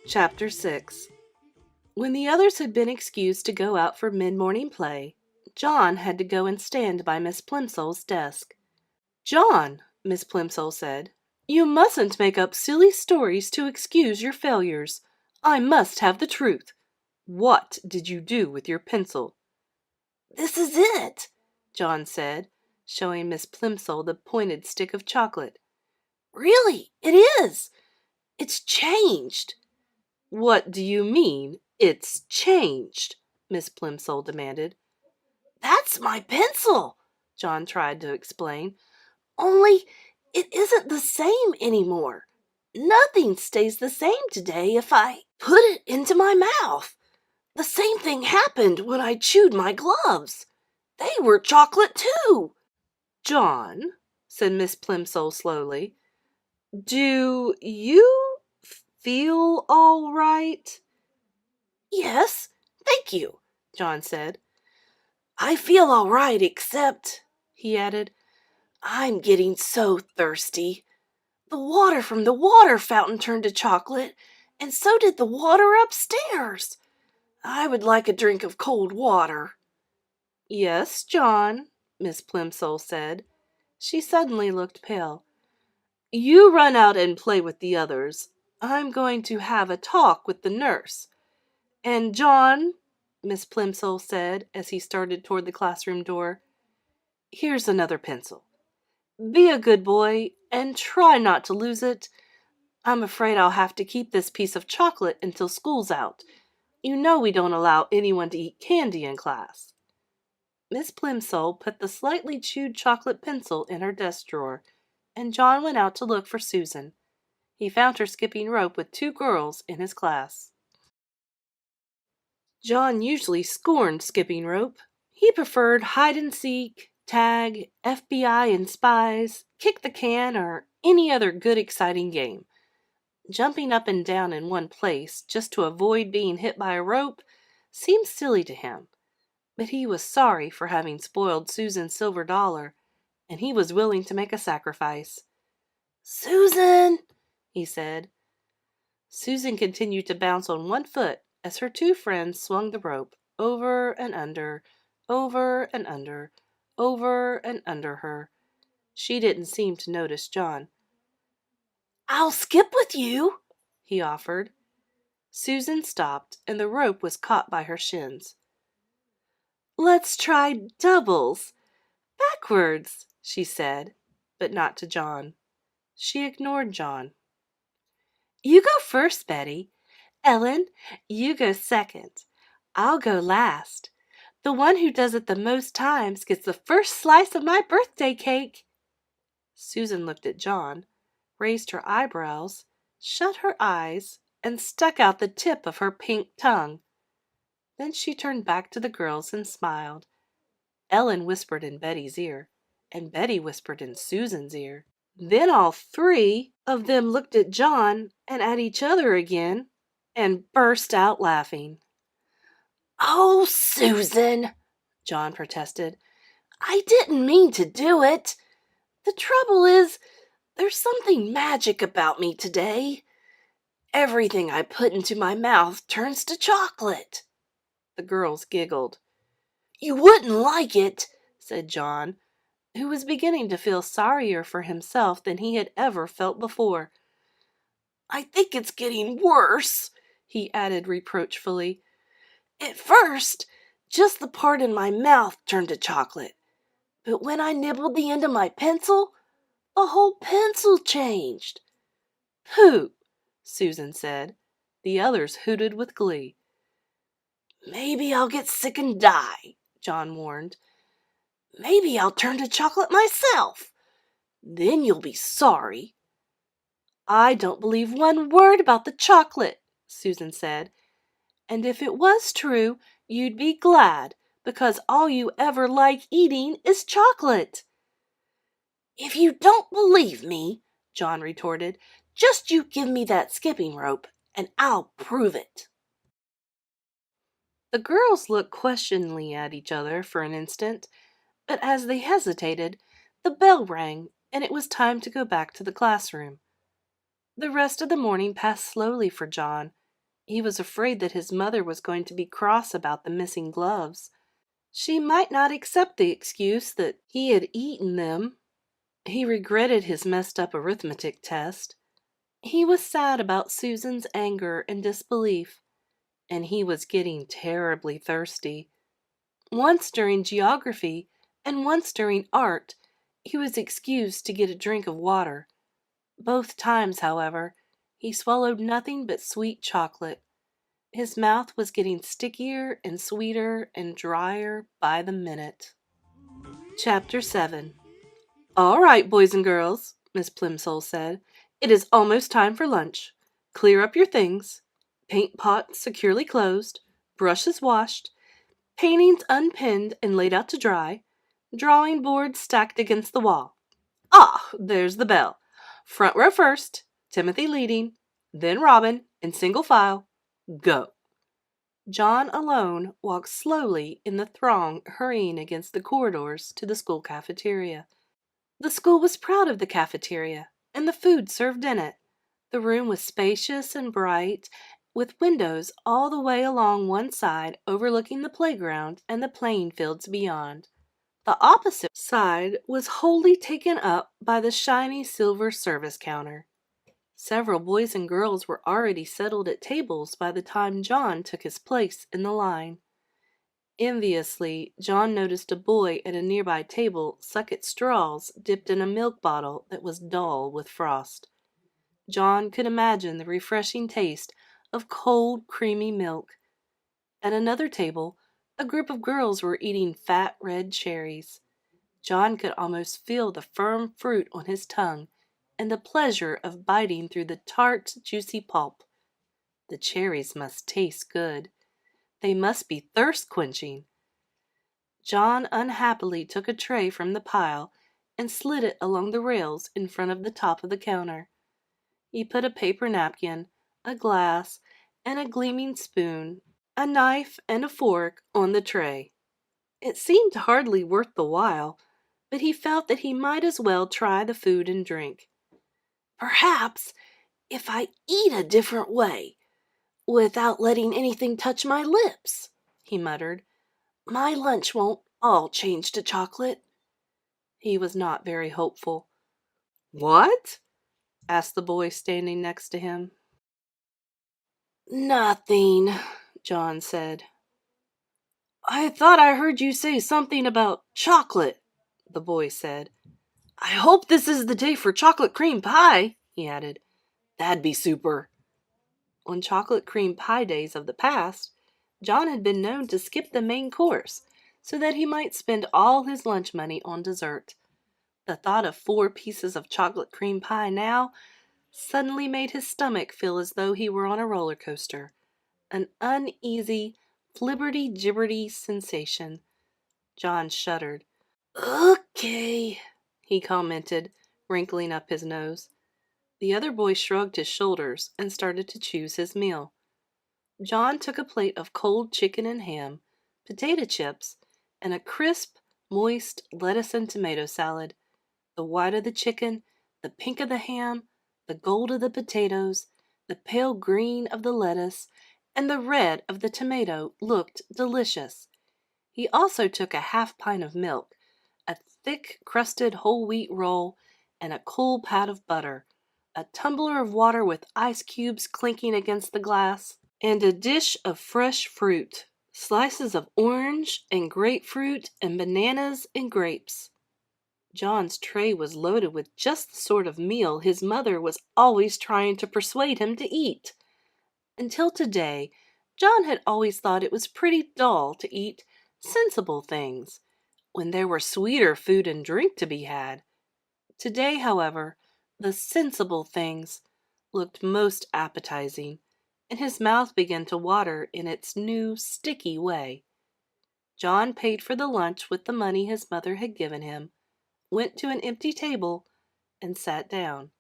Chapter 6. When the others had been excused to go out for mid-morning play, John had to go and stand by Miss Plimsoll's desk. "John," Miss Plimsoll said, "you mustn't make up silly stories to excuse your failures. I must have the truth. What did you do with your pencil?" "This is it," John said, showing Miss Plimsoll the pointed stick of chocolate. "Really, it is. It's changed." "What do you mean, it's changed?" Miss Plimsoll demanded. "That's my pencil," John tried to explain. "Only it isn't the same anymore. Nothing stays the same today if I put it into my mouth. The same thing happened when I chewed my gloves. They were chocolate too." "John," said Miss Plimsoll slowly, "do you feel all right?" "Yes, thank you," John said. "I feel all right except," he added, "I'm getting so thirsty. The water from the water fountain turned to chocolate, and so did the water upstairs. I would like a drink of cold water." "Yes, John," Miss Plimsoll said. She suddenly looked pale. "You run out and play with the others. I'm going to have a talk with the nurse. And John," Miss Plimsoll said as he started toward the classroom door, "here's another pencil. Be a good boy and try not to lose it. I'm afraid I'll have to keep this piece of chocolate until school's out. You know we don't allow anyone to eat candy in class." Miss Plimsoll put the slightly chewed chocolate pencil in her desk drawer, and John went out to look for Susan. He found her skipping rope with 2 girls in his class. John usually scorned skipping rope. He preferred hide and seek, tag, FBI and spies, kick the can, or any other good exciting game. Jumping up and down in one place just to avoid being hit by a rope seemed silly to him, but he was sorry for having spoiled Susan's silver dollar, and he was willing to make a sacrifice. "Susan," he said. Susan continued to bounce on one foot as her 2 friends swung the rope over and under, over and under, over and under her. She didn't seem to notice John. "I'll skip with you," he offered. Susan stopped, and the rope was caught by her shins. "Let's try doubles. Backwards," she said, but not to John. She ignored John. "You go first, Betty. Ellen, you go second. I'll go last. The one who does it the most times gets the first slice of my birthday cake." Susan looked at John, raised her eyebrows, shut her eyes, and stuck out the tip of her pink tongue. Then she turned back to the girls and smiled. Ellen whispered in Betty's ear, and Betty whispered in Susan's ear. Then all 3 of them looked at John and at each other again and burst out laughing. "Oh, Susan," John protested, "I didn't mean to do it. The trouble is, there's something magic about me today. Everything I put into my mouth turns to chocolate." The girls giggled. "You wouldn't like it," said John, who was beginning to feel sorrier for himself than he had ever felt before. "I think it's getting worse," he added reproachfully. "At first, just the part in my mouth turned to chocolate, but when I nibbled the end of my pencil, the whole pencil changed." "Pooh!" Susan said. The others hooted with glee. "Maybe I'll get sick and die," John warned. "Maybe I'll turn to chocolate myself. Then you'll be sorry." "I don't believe one word about the chocolate," Susan said. "And if it was true, you'd be glad, because all you ever like eating is chocolate." "If you don't believe me," John retorted, "just you give me that skipping rope, and I'll prove it." The girls looked questioningly at each other for an instant, but as they hesitated, the bell rang, and it was time to go back to the classroom. The rest of the morning passed slowly for John. He was afraid that his mother was going to be cross about the missing gloves. She might not accept the excuse that he had eaten them. He regretted his messed up arithmetic test. He was sad about Susan's anger and disbelief, and he was getting terribly thirsty. Once during geography and once during art, he was excused to get a drink of water. Both times, however, he swallowed nothing but sweet chocolate. His mouth was getting stickier and sweeter and drier by the minute. Chapter 7. "All right, boys and girls," Miss Plimsoll said. "It is almost time for lunch. Clear up your things. Paint pot securely closed. Brushes washed. Paintings unpinned and laid out to dry. Drawing board stacked against the wall. Ah, there's the bell. Front row first, Timothy leading, then Robin, in single file. Go." John alone walked slowly in the throng hurrying against the corridors to the school cafeteria. The school was proud of the cafeteria and the food served in it. The room was spacious and bright, with windows all the way along one side overlooking the playground and the playing fields beyond. The opposite side was wholly taken up by the shiny silver service counter. Several boys and girls were already settled at tables by the time John took his place in the line. Enviously, John noticed a boy at a nearby table suck at straws dipped in a milk bottle that was dull with frost. John could imagine the refreshing taste of cold, creamy milk. At another table, a group of girls were eating fat red cherries. John could almost feel the firm fruit on his tongue and the pleasure of biting through the tart, juicy pulp. The cherries must taste good. They must be thirst-quenching. John unhappily took a tray from the pile and slid it along the rails in front of the top of the counter. He put a paper napkin, a glass, and a gleaming spoon, a knife, and a fork on the tray. It seemed hardly worth the while, but he felt that he might as well try the food and drink. "Perhaps if I eat a different way, without letting anything touch my lips," he muttered, "my lunch won't all change to chocolate." He was not very hopeful. "What?" asked the boy standing next to him. "Nothing," John said. "I thought I heard you say something about chocolate," the boy said. "I hope this is the day for chocolate cream pie," he added. "That'd be super." On chocolate cream pie days of the past, John had been known to skip the main course so that he might spend all his lunch money on dessert. The thought of 4 pieces of chocolate cream pie now suddenly made his stomach feel as though he were on a roller coaster, an uneasy, flibberty-gibberty sensation. John shuddered. "Okay," he commented, wrinkling up his nose. The other boy shrugged his shoulders and started to choose his meal. John took a plate of cold chicken and ham, potato chips, and a crisp, moist lettuce and tomato salad. The white of the chicken, the pink of the ham, the gold of the potatoes, the pale green of the lettuce, and the red of the tomato looked delicious. He also took a half pint of milk, a thick crusted whole wheat roll, and a cool pat of butter, a tumbler of water with ice cubes clinking against the glass, and a dish of fresh fruit, slices of orange and grapefruit and bananas and grapes. John's tray was loaded with just the sort of meal his mother was always trying to persuade him to eat. Until today, John had always thought it was pretty dull to eat sensible things when there were sweeter food and drink to be had. Today, however, the sensible things looked most appetizing, and his mouth began to water in its new, sticky way. John paid for the lunch with the money his mother had given him, went to an empty table, and sat down.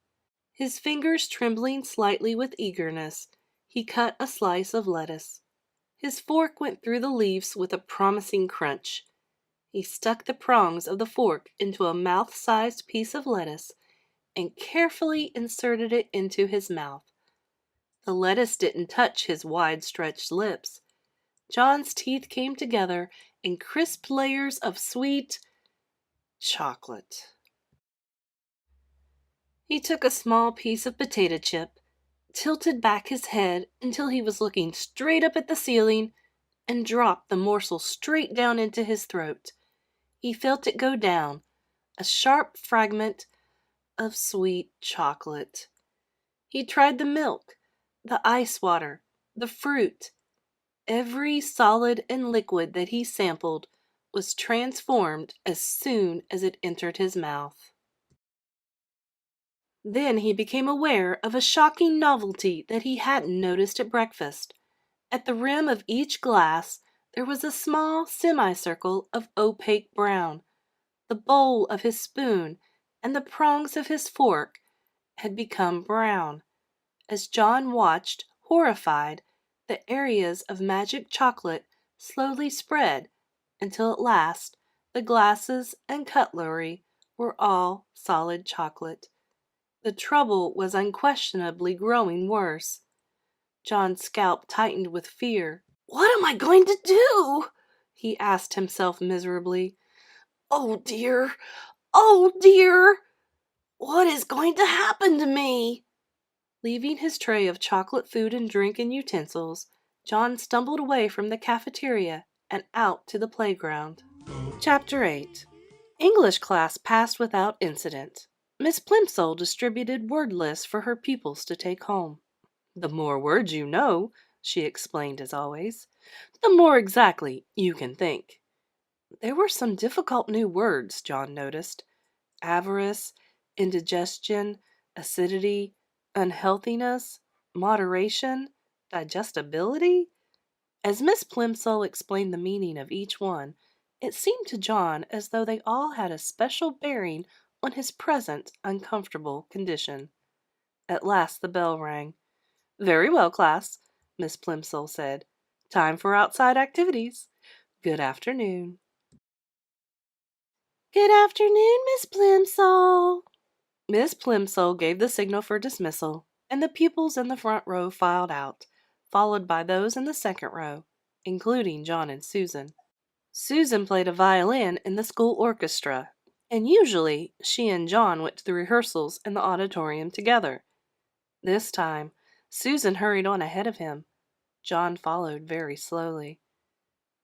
His fingers trembling slightly with eagerness, he cut a slice of lettuce. His fork went through the leaves with a promising crunch. He stuck the prongs of the fork into a mouth-sized piece of lettuce and carefully inserted it into his mouth. The lettuce didn't touch his wide-stretched lips. John's teeth came together in crisp layers of sweet chocolate. He took a small piece of potato chip, tilted back his head until he was looking straight up at the ceiling, and dropped the morsel straight down into his throat. He felt it go down, a sharp fragment of sweet chocolate. He tried the milk, the ice water, the fruit. Every solid and liquid that he sampled was transformed as soon as it entered his mouth. Then he became aware of a shocking novelty that he hadn't noticed at breakfast. At the rim of each glass there was a small semicircle of opaque brown. The bowl of his spoon and the prongs of his fork had become brown. As John watched, horrified, the areas of magic chocolate slowly spread until at last the glasses and cutlery were all solid chocolate. The trouble was unquestionably growing worse. John's scalp tightened with fear. "What am I going to do?" he asked himself miserably. "Oh dear! Oh dear! What is going to happen to me?" Leaving his tray of chocolate food and drink and utensils, John stumbled away from the cafeteria and out to the playground. Chapter 8. English class passed without incident. Miss Plimsoll distributed word lists for her pupils to take home. "The more words you know," she explained as always, "the more exactly you can think." There were some difficult new words, John noticed. Avarice, indigestion, acidity, unhealthiness, moderation, digestibility. As Miss Plimsoll explained the meaning of each one, it seemed to John as though they all had a special bearing on his present uncomfortable condition. At last the bell rang. "Very well, class," Miss Plimsoll said. "Time for outside activities. Good afternoon." "Good afternoon, Miss Plimsoll." Miss Plimsoll gave the signal for dismissal, and the pupils in the front row filed out, followed by those in the second row, including John and Susan. Susan played a violin in the school orchestra, and usually she and John went to the rehearsals in the auditorium together. This time, Susan hurried on ahead of him. John followed very slowly.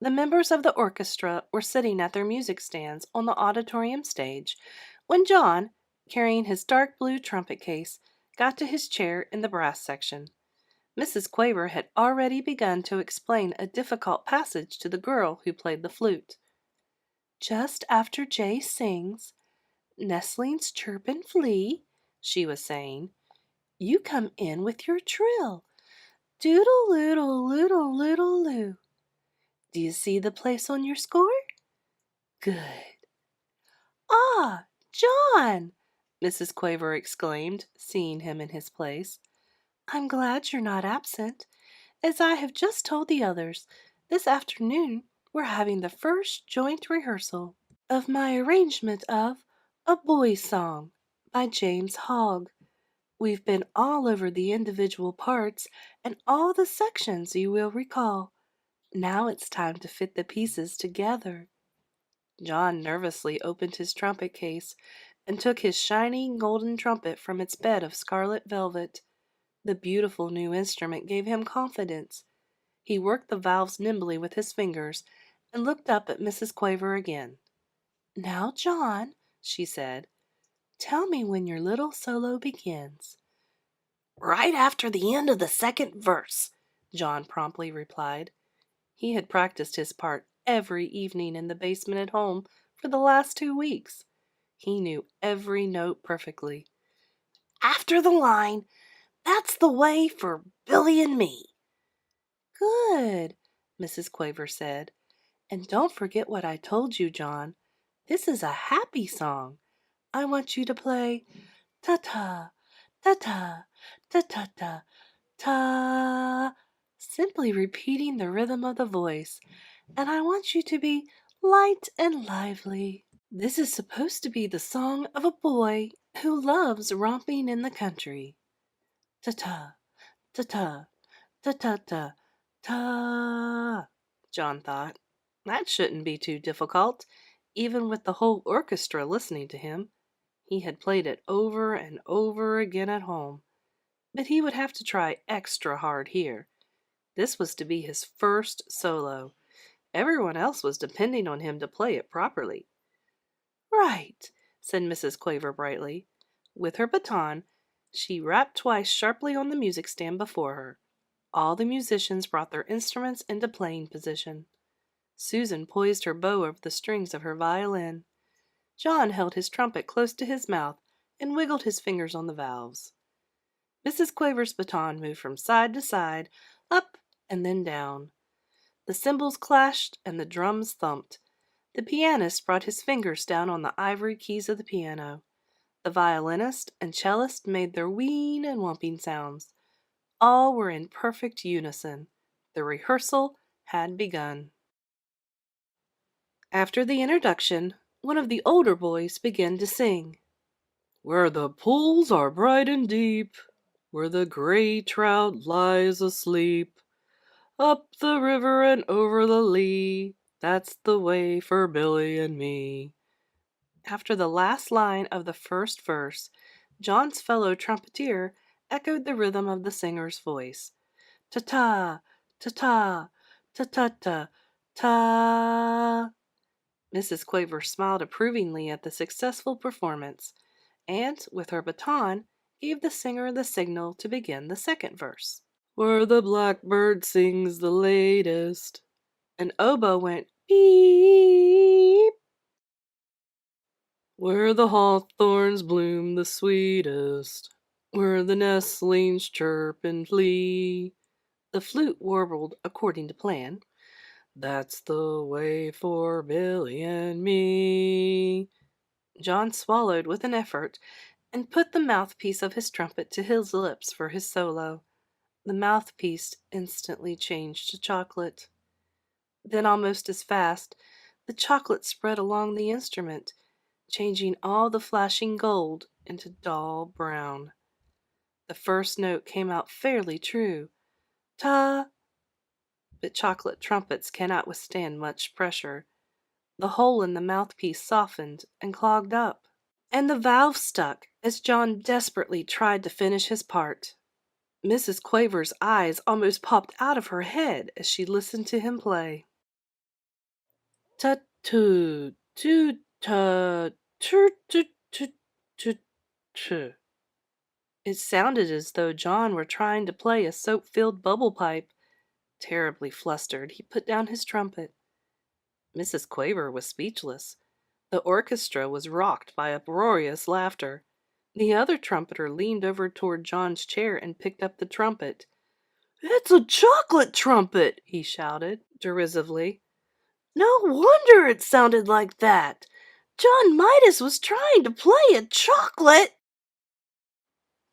The members of the orchestra were sitting at their music stands on the auditorium stage when John, carrying his dark blue trumpet case, got to his chair in the brass section. Mrs. Quaver had already begun to explain a difficult passage to the girl who played the flute. "Just after Jay sings, 'Nestlings chirp and flee,'" she was saying, "you come in with your trill. Doodle-loodle-loodle-loodle-loo. Do you see the place on your score? Good." "Ah, John!" Mrs. Quaver exclaimed, seeing him in his place. "I'm glad you're not absent. As I have just told the others, this afternoon we're having the first joint rehearsal of my arrangement of A Boy's Song by James Hogg. We've been all over the individual parts and all the sections, you will recall. Now it's time to fit the pieces together." John nervously opened his trumpet case and took his shining golden trumpet from its bed of scarlet velvet. The beautiful new instrument gave him confidence. He worked the valves nimbly with his fingers and looked up at Mrs. Quaver again. "Now, John," she said, "tell me when your little solo begins." "Right after the end of the second verse," John promptly replied. He had practiced his part every evening in the basement at home for the last 2 weeks. He knew every note perfectly. "After the line, 'That's the way for Billy and me.'" "Good," Mrs. Quaver said. And don't forget what I told you, John. This is a happy song. I want you to play ta-ta, ta-ta, ta-ta-ta, ta, simply repeating the rhythm of the voice. And I want you to be light and lively. This is supposed to be the song of a boy who loves romping in the country. Ta-ta, ta-ta, ta-ta-ta, ta, John thought. That shouldn't be too difficult, even with the whole orchestra listening to him. He had played it over and over again at home, but he would have to try extra hard here. This was to be his first solo. Everyone else was depending on him to play it properly. Right, said Mrs. Quaver brightly. With her baton, she rapped twice sharply on the music stand before her. All the musicians brought their instruments into playing position. Susan poised her bow over the strings of her violin. John held his trumpet close to his mouth and wiggled his fingers on the valves. Mrs. Quaver's baton moved from side to side, up and then down. The cymbals clashed and the drums thumped. The pianist brought his fingers down on the ivory keys of the piano. The violinist and cellist made their wheeing and whumping sounds. All were in perfect unison. The rehearsal had begun. After the introduction, one of the older boys began to sing. Where the pools are bright and deep, where the gray trout lies asleep, up the river and over the lea, that's the way for Billy and me. After the last line of the first verse, John's fellow trumpeter echoed the rhythm of the singer's voice. Ta-ta, ta-ta, ta-ta-ta, ta. Mrs. Quaver smiled approvingly at the successful performance, and, with her baton, gave the singer the signal to begin the second verse. Where the blackbird sings the latest. An oboe went beep. Where the hawthorns bloom the sweetest. Where the nestlings chirp and flee. The flute warbled according to plan. That's the way for Billy and me. John swallowed with an effort and put the mouthpiece of his trumpet to his lips for his solo. The mouthpiece instantly changed to chocolate. Then, almost as fast, the chocolate spread along the instrument, changing all the flashing gold into dull brown. The first note came out fairly true. Ta! But chocolate trumpets cannot withstand much pressure. The hole in the mouthpiece softened and clogged up, and the valve stuck as John desperately tried to finish his part. Mrs. Quaver's eyes almost popped out of her head as she listened to him play. Tut-too, toot-ta, toot-toot-toot-toot. It sounded as though John were trying to play a soap-filled bubble pipe. Terribly flustered, he put down his trumpet. Mrs. Quaver was speechless. The orchestra was rocked by uproarious laughter. The other trumpeter leaned over toward John's chair and picked up the trumpet. "It's a chocolate trumpet!" he shouted, derisively. "No wonder it sounded like that! John Midas was trying to play a chocolate!"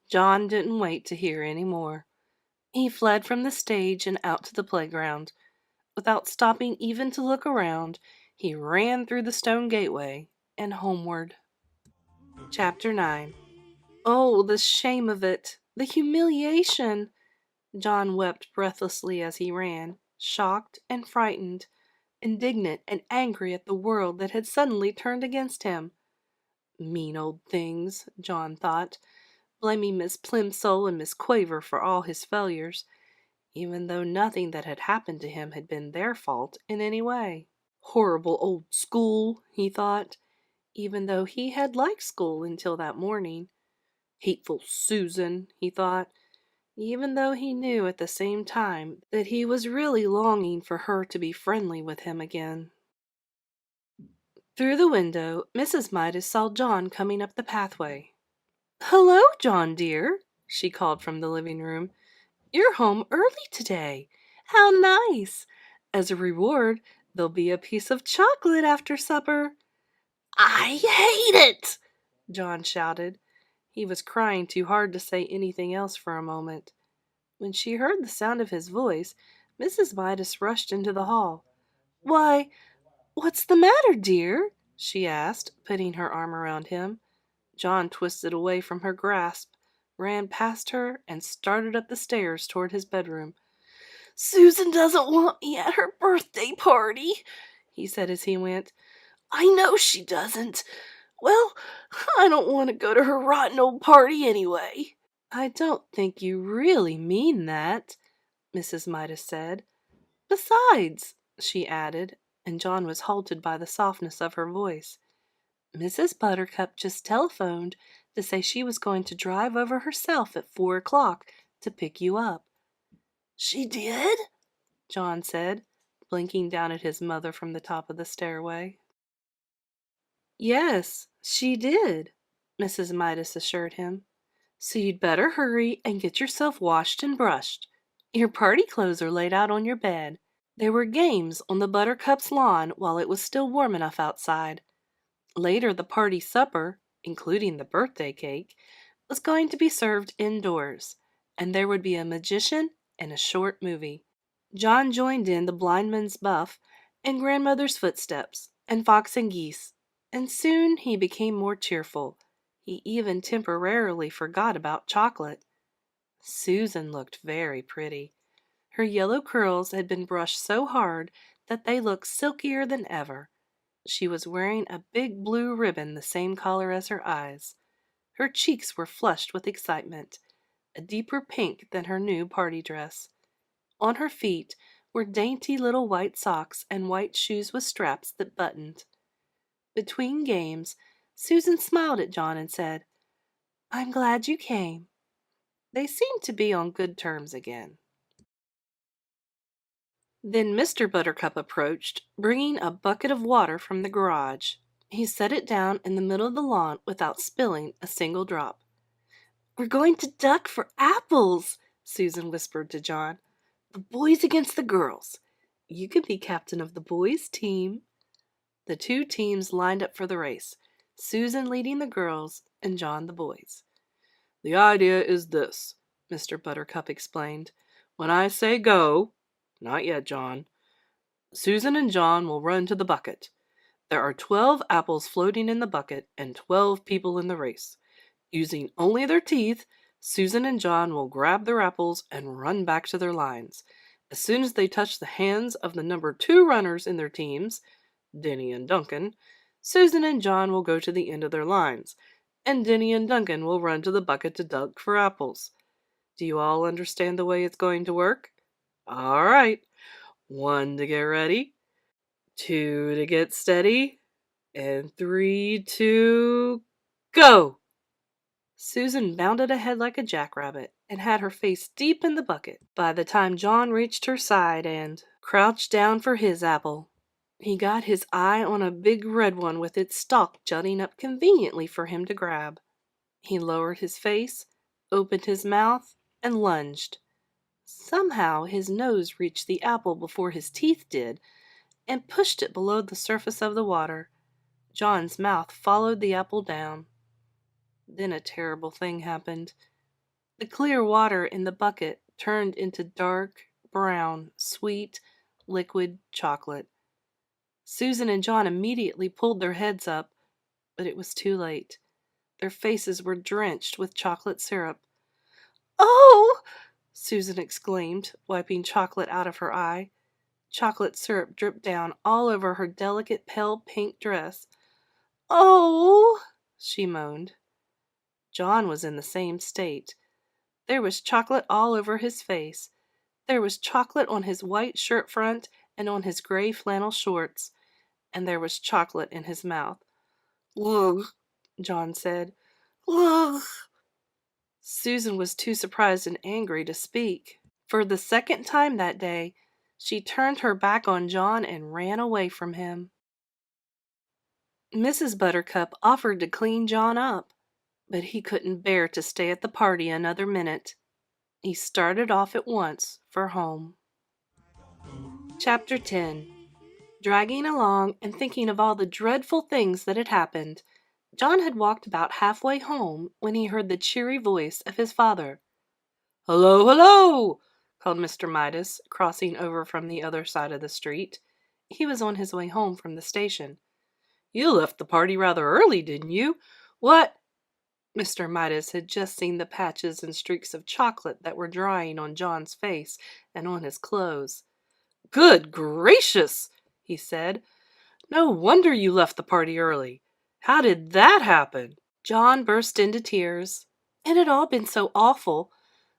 John didn't wait to hear any more. He fled from the stage and out to the playground. Without stopping even to look around, he ran through the stone gateway and homeward. Chapter 9. Oh, the shame of it! The humiliation! John wept breathlessly as he ran, shocked and frightened, indignant and angry at the world that had suddenly turned against him. Mean old things, John thought, blaming Miss Plimsoll and Miss Quaver for all his failures, even though nothing that had happened to him had been their fault in any way. Horrible old school, he thought, even though he had liked school until that morning. Hateful Susan, he thought, even though he knew at the same time that he was really longing for her to be friendly with him again. Through the window, Mrs. Midas saw John coming up the pathway. "Hello, John dear," she called from the living room. "You're home early today. How nice! As a reward, There'll be a piece of chocolate after supper." "I hate it!" John shouted. He was crying too hard to say anything else for a moment. When she heard the sound of his voice, Mrs. Midas rushed into the hall. "Why, what's the matter, dear?" she asked, putting her arm around him. John twisted away from her grasp, ran past her, and started up the stairs toward his bedroom. "Susan doesn't want me at her birthday party," he said as he went. "I know she doesn't. Well, I don't want to go to her rotten old party anyway." "I don't think you really mean that," Mrs. Midas said. "Besides," she added, and John was halted by the softness of her voice, "Mrs. Buttercup just telephoned to say she was going to drive over herself at 4 o'clock to pick you up." "She did?" John said, blinking down at his mother from the top of the stairway. "Yes, she did," Mrs. Midas assured him. "So you'd better hurry and get yourself washed and brushed. Your party clothes are laid out on your bed. There were games on the Buttercup's lawn while it was still warm enough outside. Later the party supper, including the birthday cake, was going to be served indoors, and there would be a magician and a short movie." John joined in the blind man's buff, and grandmother's footsteps, and fox and geese, and soon he became more cheerful. He even temporarily forgot about chocolate. Susan looked very pretty. Her yellow curls had been brushed so hard that they looked silkier than ever. She was wearing a big blue ribbon the same color as her eyes. Her cheeks were flushed with excitement, a deeper pink than her new party dress. On her feet were dainty little white socks and white shoes with straps that buttoned. Between games, Susan smiled at John and said, "I'm glad you came." They seemed to be on good terms again. Then Mr. Buttercup approached, bringing a bucket of water from the garage. He set it down in the middle of the lawn without spilling a single drop. "We're going to duck for apples," Susan whispered to John. "The boys against the girls. You can be captain of the boys' team." The two teams lined up for the race, Susan leading the girls and John the boys. "The idea is this," Mr. Buttercup explained. "When I say go—" "Not yet, John. Susan and John will run to the bucket. There are 12 apples floating in the bucket and 12 people in the race. Using only their teeth, Susan and John will grab their apples and run back to their lines. As soon as they touch the hands of the number 2 runners in their teams, Denny and Duncan, Susan and John will go to the end of their lines, and Denny and Duncan will run to the bucket to duck for apples. Do you all understand the way it's going to work? All right. 1 to get ready, 2 to get steady, and 3 to go!" Susan bounded ahead like a jackrabbit and had her face deep in the bucket by the time John reached her side and crouched down for his apple. He got his eye on a big red one with its stalk jutting up conveniently for him to grab. He lowered his face, opened his mouth, and lunged. Somehow his nose reached the apple before his teeth did and pushed it below the surface of the water. John's mouth followed the apple down. Then a terrible thing happened. The clear water in the bucket turned into dark, brown, sweet, liquid chocolate. Susan and John immediately pulled their heads up, but it was too late. Their faces were drenched with chocolate syrup. "Oh!" Susan exclaimed, wiping chocolate out of her eye. Chocolate syrup dripped down all over her delicate pale pink dress. "Oh!" she moaned. John was in the same state. There was chocolate all over his face. There was chocolate on his white shirt front and on his gray flannel shorts. And there was chocolate in his mouth. "Ugh," John said. "Ugh." Susan was too surprised and angry to speak. For the second time that day, she turned her back on John and ran away from him. Mrs. Buttercup offered to clean John up, but he couldn't bear to stay at the party another minute. He started off at once for home. Chapter 10. Dragging along and thinking of all the dreadful things that had happened, John had walked about halfway home when he heard the cheery voice of his father. "Hello, hello!" called Mr. Midas, crossing over from the other side of the street. He was on his way home from the station. "You left the party rather early, didn't you? What—" Mr. Midas had just seen the patches and streaks of chocolate that were drying on John's face and on his clothes. "Good gracious!" he said. "No wonder you left the party early. How did that happen?" John burst into tears. It had all been so awful,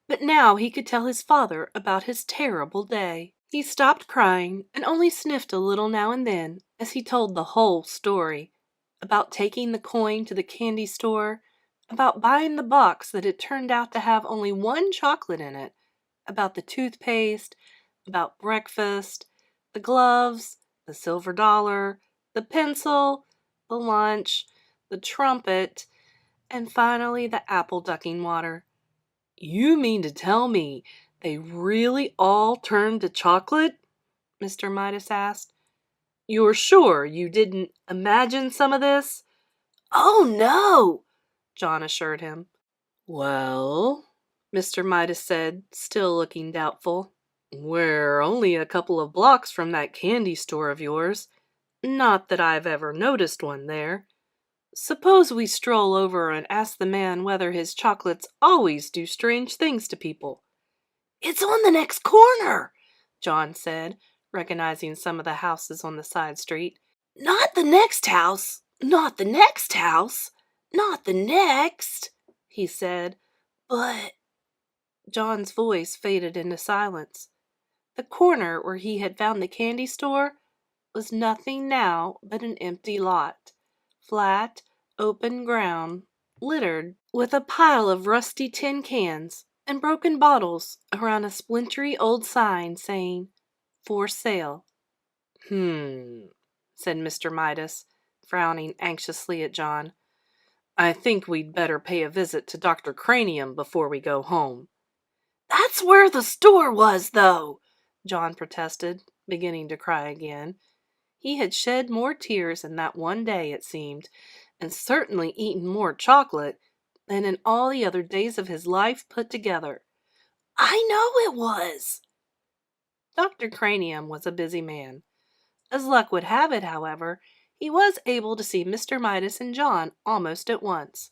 but now he could tell his father about his terrible day. He stopped crying and only sniffed a little now and then as he told the whole story, about taking the coin to the candy store, about buying the box that had turned out to have only one chocolate in it, about the toothpaste, about breakfast, the gloves, the silver dollar, the pencil, the lunch, the trumpet, and finally the apple ducking water. "You mean to tell me they really all turned to chocolate?" Mr. Midas asked. "You're sure you didn't imagine some of this?" "Oh, no," John assured him. "Well," Mr. Midas said, still looking doubtful, "we're only a couple of blocks from that candy store of yours. Not that I've ever noticed one there. Suppose we stroll over and ask the man whether his chocolates always do strange things to people." "It's on the next corner," John said, recognizing some of the houses on the side street. "Not the next house, not the next house, not the next," he said, "but—" John's voice faded into silence. The corner where he had found the candy store was nothing now but an empty lot, flat, open ground, littered with a pile of rusty tin cans and broken bottles around a splintery old sign saying, "For sale." Said Mr. Midas, frowning anxiously at John. "I think we'd better pay a visit to Dr. Cranium before we go home." "That's where the store was, though," John protested, beginning to cry again. He had shed more tears in that one day, it seemed, and certainly eaten more chocolate than in all the other days of his life put together. "I know it was." Dr. Cranium was a busy man. As luck would have it, however, he was able to see Mr. Midas and John almost at once.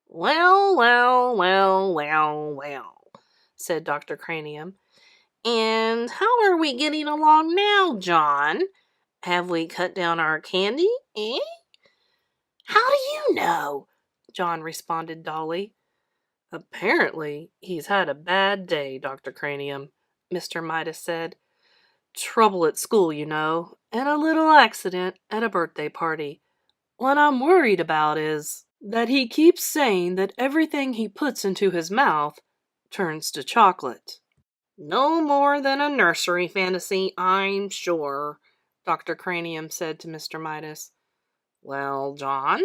"Well, well, well, well, well," said Dr. Cranium. "And how are we getting along now, John? Have we cut down our candy, eh?" "How do you know?" John responded dully. "Apparently he's had a bad day, Dr. Cranium," Mr. Midas said. "Trouble at school, you know, and a little accident at a birthday party. What I'm worried about is that he keeps saying that everything he puts into his mouth turns to chocolate." "No more than a nursery fantasy, I'm sure," Dr. Cranium said to Mr. Midas. "Well, John,"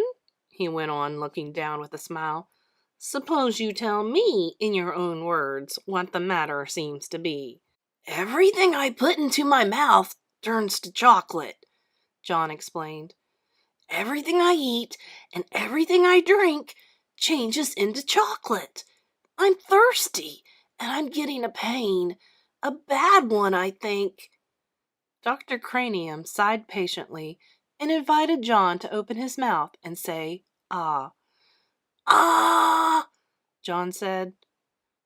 he went on, looking down with a smile, "suppose you tell me in your own words what the matter seems to be." "Everything I put into my mouth turns to chocolate," John explained. "Everything I eat and everything I drink changes into chocolate. I'm thirsty, and I'm getting a pain. A bad one, I think." Dr. Cranium sighed patiently and invited John to open his mouth and say, "Ah." "Ah," John said.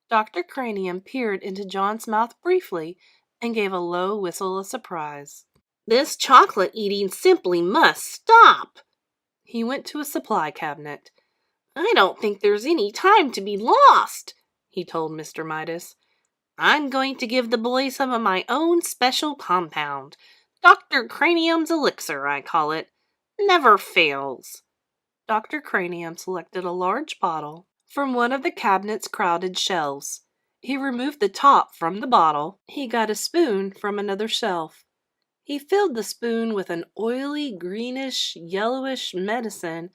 Dr. Cranium peered into John's mouth briefly and gave a low whistle of surprise. "This chocolate eating simply must stop." He went to a supply cabinet. "I don't think there's any time to be lost," he told Mr. Midas. "I'm going to give the boys some of my own special compound. Dr. Cranium's elixir, I call it. Never fails." Dr. Cranium selected a large bottle from one of the cabinet's crowded shelves. He removed the top from the bottle. He got a spoon from another shelf. He filled the spoon with an oily, greenish, yellowish medicine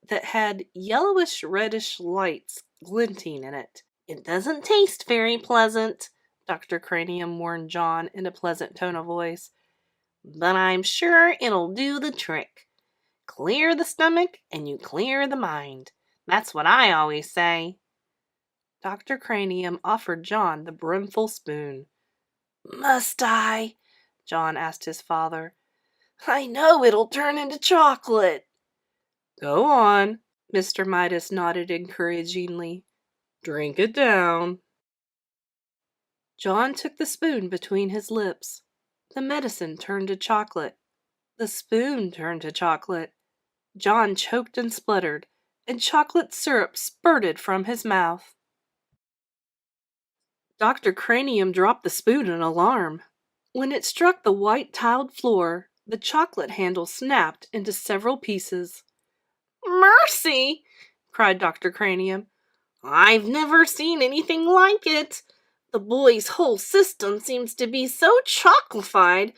that had yellowish-reddish lights glinting in it. "It doesn't taste very pleasant," Dr. Cranium warned John in a pleasant tone of voice. but I'm sure it'll do the trick. Clear the stomach and you clear the mind. That's what I always say." Dr. Cranium offered John the brimful spoon. "Must I?" John asked his father. "I know it'll turn into chocolate." "Go on," Mr. Midas nodded encouragingly. "Drink it down." John took the spoon between his lips. The medicine turned to chocolate. The spoon turned to chocolate. John choked and spluttered, and chocolate syrup spurted from his mouth. Dr. Cranium dropped the spoon in alarm. When it struck the white tiled floor, the chocolate handle snapped into several pieces. "Mercy!" cried Dr. Cranium. "I've never seen anything like it. The boy's whole system seems to be so chocolified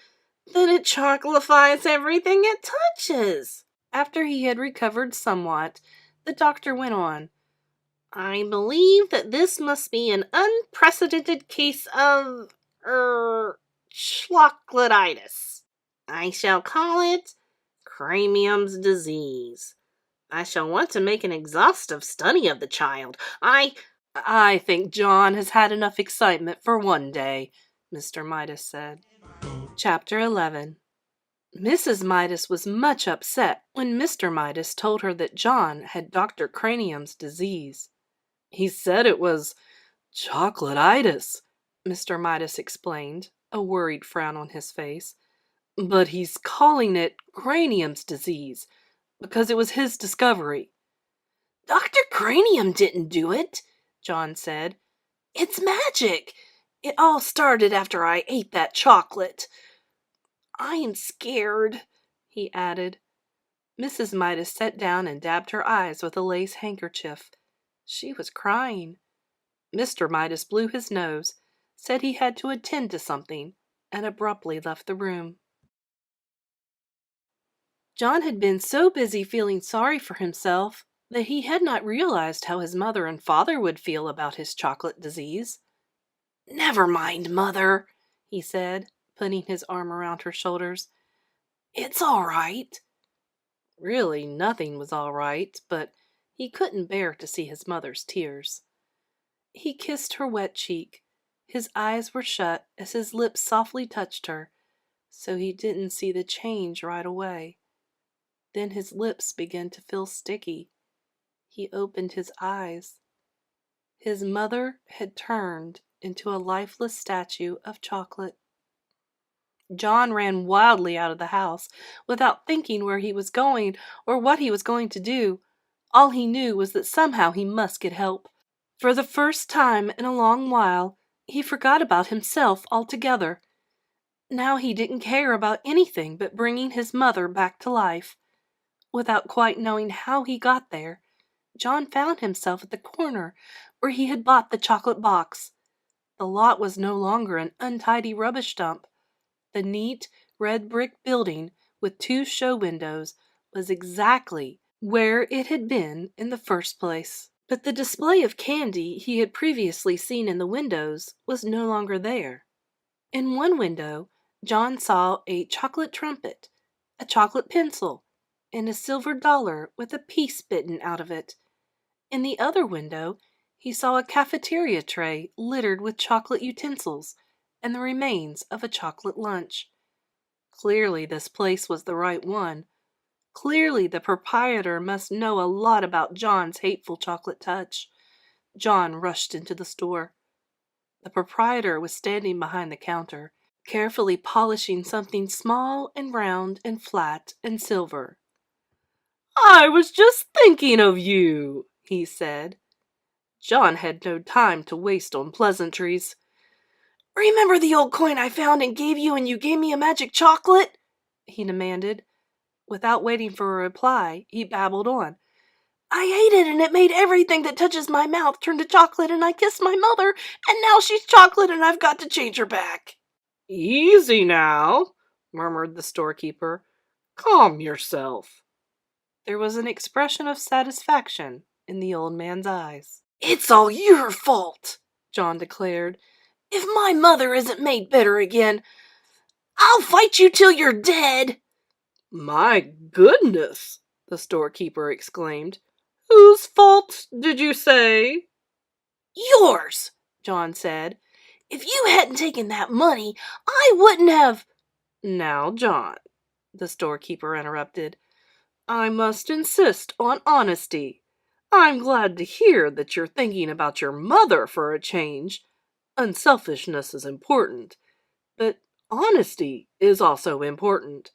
that it chocolifies everything it touches." After he had recovered somewhat, the doctor went on. "I believe that this must be an unprecedented case of, chocolatitis. I shall call it Cranium's disease. I shall want to make an exhaustive study of the child. I think John has had enough excitement for one day," Mr. Midas said. Chapter 11. Mrs. Midas was much upset when Mr. Midas told her that John had Dr. Cranium's disease. "He said it was chocolatitis," Mr. Midas explained, a worried frown on his face. "But he's calling it Cranium's disease, because it was his discovery." "Dr. Cranium didn't do it," John said. "It's magic. It all started after I ate that chocolate. I am scared," he added. Mrs. Midas sat down and dabbed her eyes with a lace handkerchief. She was crying. Mr. Midas blew his nose, said he had to attend to something, and abruptly left the room. John had been so busy feeling sorry for himself that he had not realized how his mother and father would feel about his chocolate disease. "Never mind, Mother," he said, putting his arm around her shoulders. "It's all right." Really, nothing was all right, but he couldn't bear to see his mother's tears. He kissed her wet cheek. His eyes were shut as his lips softly touched her, so he didn't see the change right away. Then his lips began to feel sticky. He opened his eyes. His mother had turned into a lifeless statue of chocolate. John ran wildly out of the house, without thinking where he was going or what he was going to do. All he knew was that somehow he must get help. For the first time in a long while, he forgot about himself altogether. Now he didn't care about anything but bringing his mother back to life. Without quite knowing how he got there, John found himself at the corner where he had bought the chocolate box. The lot was no longer an untidy rubbish dump. The neat, red brick building with 2 show windows was exactly where it had been in the first place. But the display of candy he had previously seen in the windows was no longer there. In one window, John saw a chocolate trumpet, a chocolate pencil, and a silver dollar with a piece bitten out of it. In the other window, he saw a cafeteria tray littered with chocolate utensils and the remains of a chocolate lunch. Clearly this place was the right one. Clearly the proprietor must know a lot about John's hateful chocolate touch. John rushed into the store. The proprietor was standing behind the counter, carefully polishing something small and round and flat and silver. "I was just thinking of you," he said. John had no time to waste on pleasantries. "Remember the old coin I found and gave you, and you gave me a magic chocolate?" he demanded. Without waiting for a reply, he babbled on. "I ate it, and it made everything that touches my mouth turn to chocolate, and I kissed my mother, and now she's chocolate, and I've got to change her back." "Easy now," murmured the storekeeper. "Calm yourself." There was an expression of satisfaction in the old man's eyes. "It's all your fault," John declared. "If my mother isn't made better again, I'll fight you till you're dead." "My goodness," the storekeeper exclaimed. "Whose fault did you say?" "Yours," John said. "If you hadn't taken that money, I wouldn't have—" "Now, John," the storekeeper interrupted, "I must insist on honesty. I'm glad to hear that you're thinking about your mother for a change. Unselfishness is important, but honesty is also important.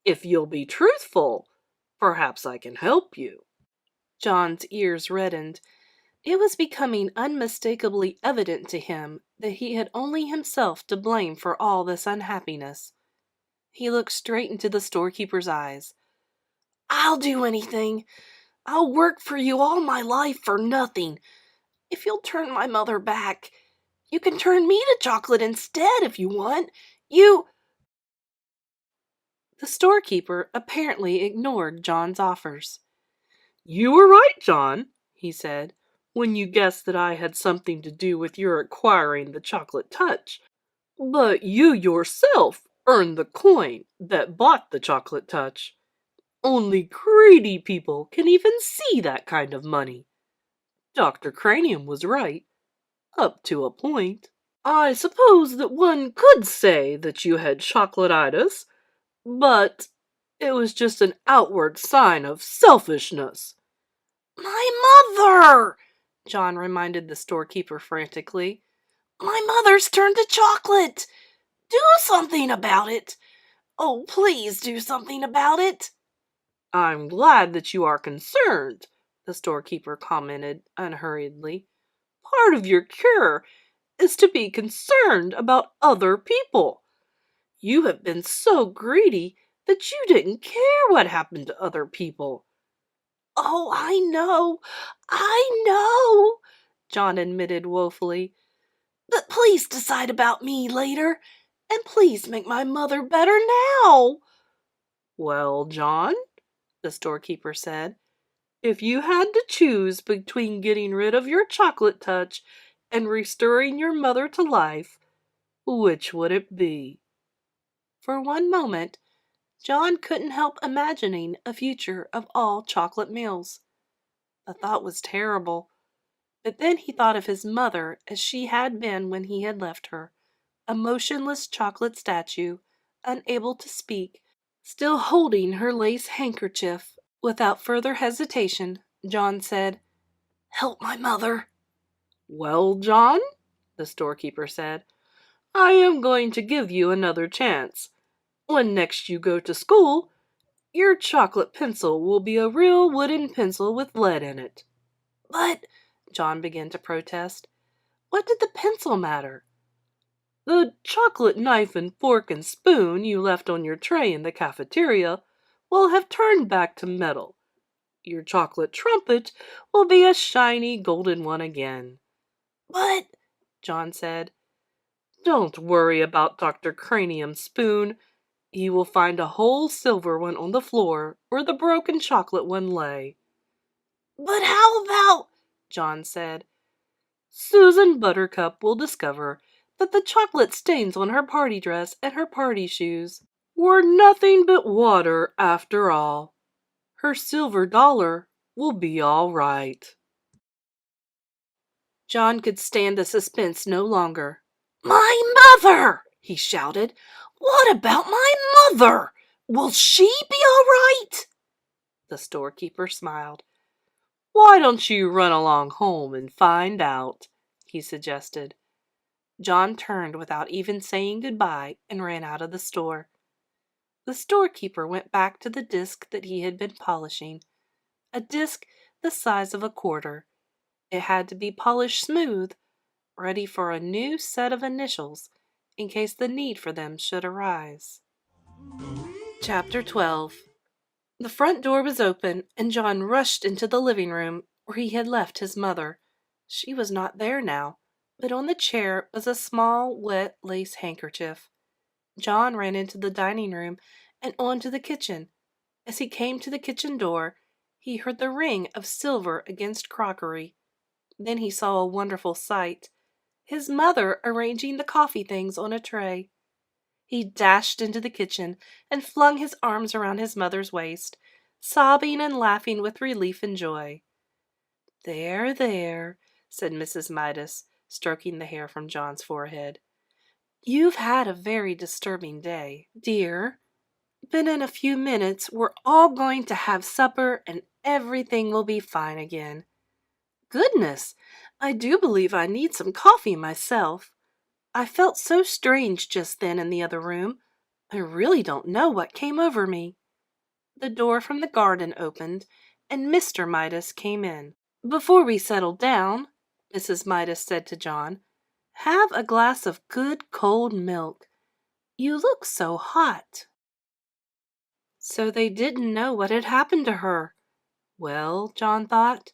If you'll be truthful, perhaps I can help you." John's ears reddened. It was becoming unmistakably evident to him that he had only himself to blame for all this unhappiness. He looked straight into the storekeeper's eyes. "I'll do anything. I'll work for you all my life for nothing. If you'll turn my mother back, you can turn me to chocolate instead if you want. You—" The storekeeper apparently ignored John's offers. "You were right, John," he said, "when you guessed that I had something to do with your acquiring the chocolate touch. But you yourself earned the coin that bought the chocolate touch. Only greedy people can even see that kind of money. Dr. Cranium was right, up to a point. I suppose that one could say that you had chocolatitis, but it was just an outward sign of selfishness." "My mother!" John reminded the storekeeper frantically. "My mother's turned to chocolate! Do something about it! Oh, please do something about it!" "I'm glad that you are concerned," the storekeeper commented unhurriedly. "Part of your cure is to be concerned about other people. You have been so greedy that you didn't care what happened to other people." "Oh, I know," John admitted woefully. "But please decide about me later, and please make my mother better now." "Well, John," the storekeeper said, "if you had to choose between getting rid of your chocolate touch and restoring your mother to life, which would it be?" For one moment, John couldn't help imagining a future of all chocolate meals. The thought was terrible. But then he thought of his mother as she had been when he had left her, a motionless chocolate statue, unable to speak, still holding her lace handkerchief. Without further hesitation, John said, "Help my mother." "Well, John," the storekeeper said, "I am going to give you another chance. When next you go to school, your chocolate pencil will be a real wooden pencil with lead in it." "But," John began to protest, "what did the pencil matter?" "The chocolate knife and fork and spoon you left on your tray in the cafeteria will have turned back to metal. Your chocolate trumpet will be a shiny golden one again." "But," John said, "don't worry about Dr. Cranium's spoon. He will find a whole silver one on the floor where the broken chocolate one lay." "But how about—" John said. "Susan Buttercup will discover that the chocolate stains on her party dress and her party shoes were nothing but water after all. Her silver dollar will be all right." John could stand the suspense no longer. "My mother!" he shouted. "What about my mother? Will she be all right?" The storekeeper smiled. "Why don't you run along home and find out?" he suggested. John turned without even saying goodbye and ran out of the store. The storekeeper went back to the disc that he had been polishing, a disc the size of a quarter. It had to be polished smooth, ready for a new set of initials in case the need for them should arise. Chapter 12. The front door was open, and John rushed into the living room where he had left his mother. She was not there now, but on the chair was a small, wet lace handkerchief. John ran into the dining room and on to the kitchen. As he came to the kitchen door, he heard the ring of silver against crockery. Then he saw a wonderful sight. His mother arranging the coffee things on a tray. He dashed into the kitchen and flung his arms around his mother's waist, sobbing and laughing with relief and joy. "There, there," said Mrs. Midas, stroking the hair from John's forehead. "You've had a very disturbing day, dear, but in a few minutes we're all going to have supper and everything will be fine again. Goodness, I do believe I need some coffee myself. I felt so strange just then in the other room. I really don't know what came over me." The door from the garden opened, and Mr. Midas came in. "Before we settle down," Mrs. Midas said to John, "have a glass of good cold milk. You look so hot." So they didn't know what had happened to her. Well, John thought,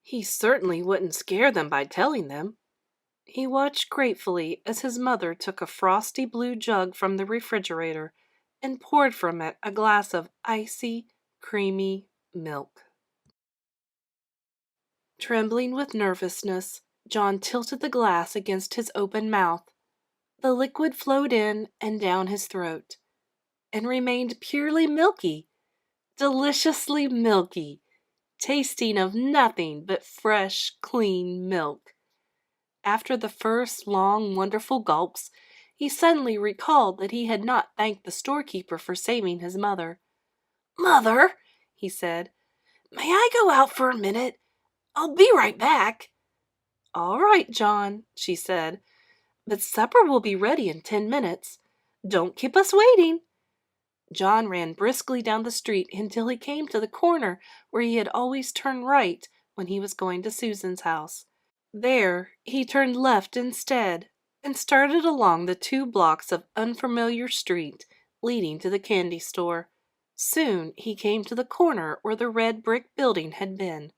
he certainly wouldn't scare them by telling them. He watched gratefully as his mother took a frosty blue jug from the refrigerator and poured from it a glass of icy, creamy milk. Trembling with nervousness, John tilted the glass against his open mouth. The liquid flowed in and down his throat, and remained purely milky, deliciously milky, tasting of nothing but fresh, clean milk. After the first long, wonderful gulps, he suddenly recalled that he had not thanked the storekeeper for saving his mother. "Mother," he said, "may I go out for a minute? I'll be right back." "All right, John," she said, "but supper will be ready in 10 minutes. Don't keep us waiting." John ran briskly down the street until he came to the corner where he had always turned right when he was going to Susan's house. There he turned left instead, and started along the 2 blocks of unfamiliar street leading to the candy store. Soon he came to the corner where the red brick building had been.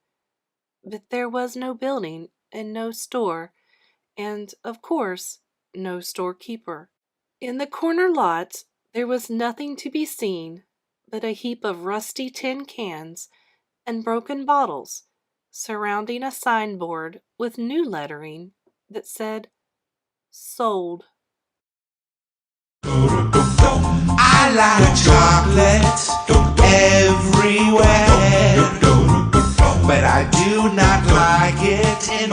But there was no building and no store, and, of course, no storekeeper. In the corner lot there was nothing to be seen but a heap of rusty tin cans and broken bottles, surrounding a signboard with new lettering that said, "Sold." I like chocolate everywhere, but I do not like it in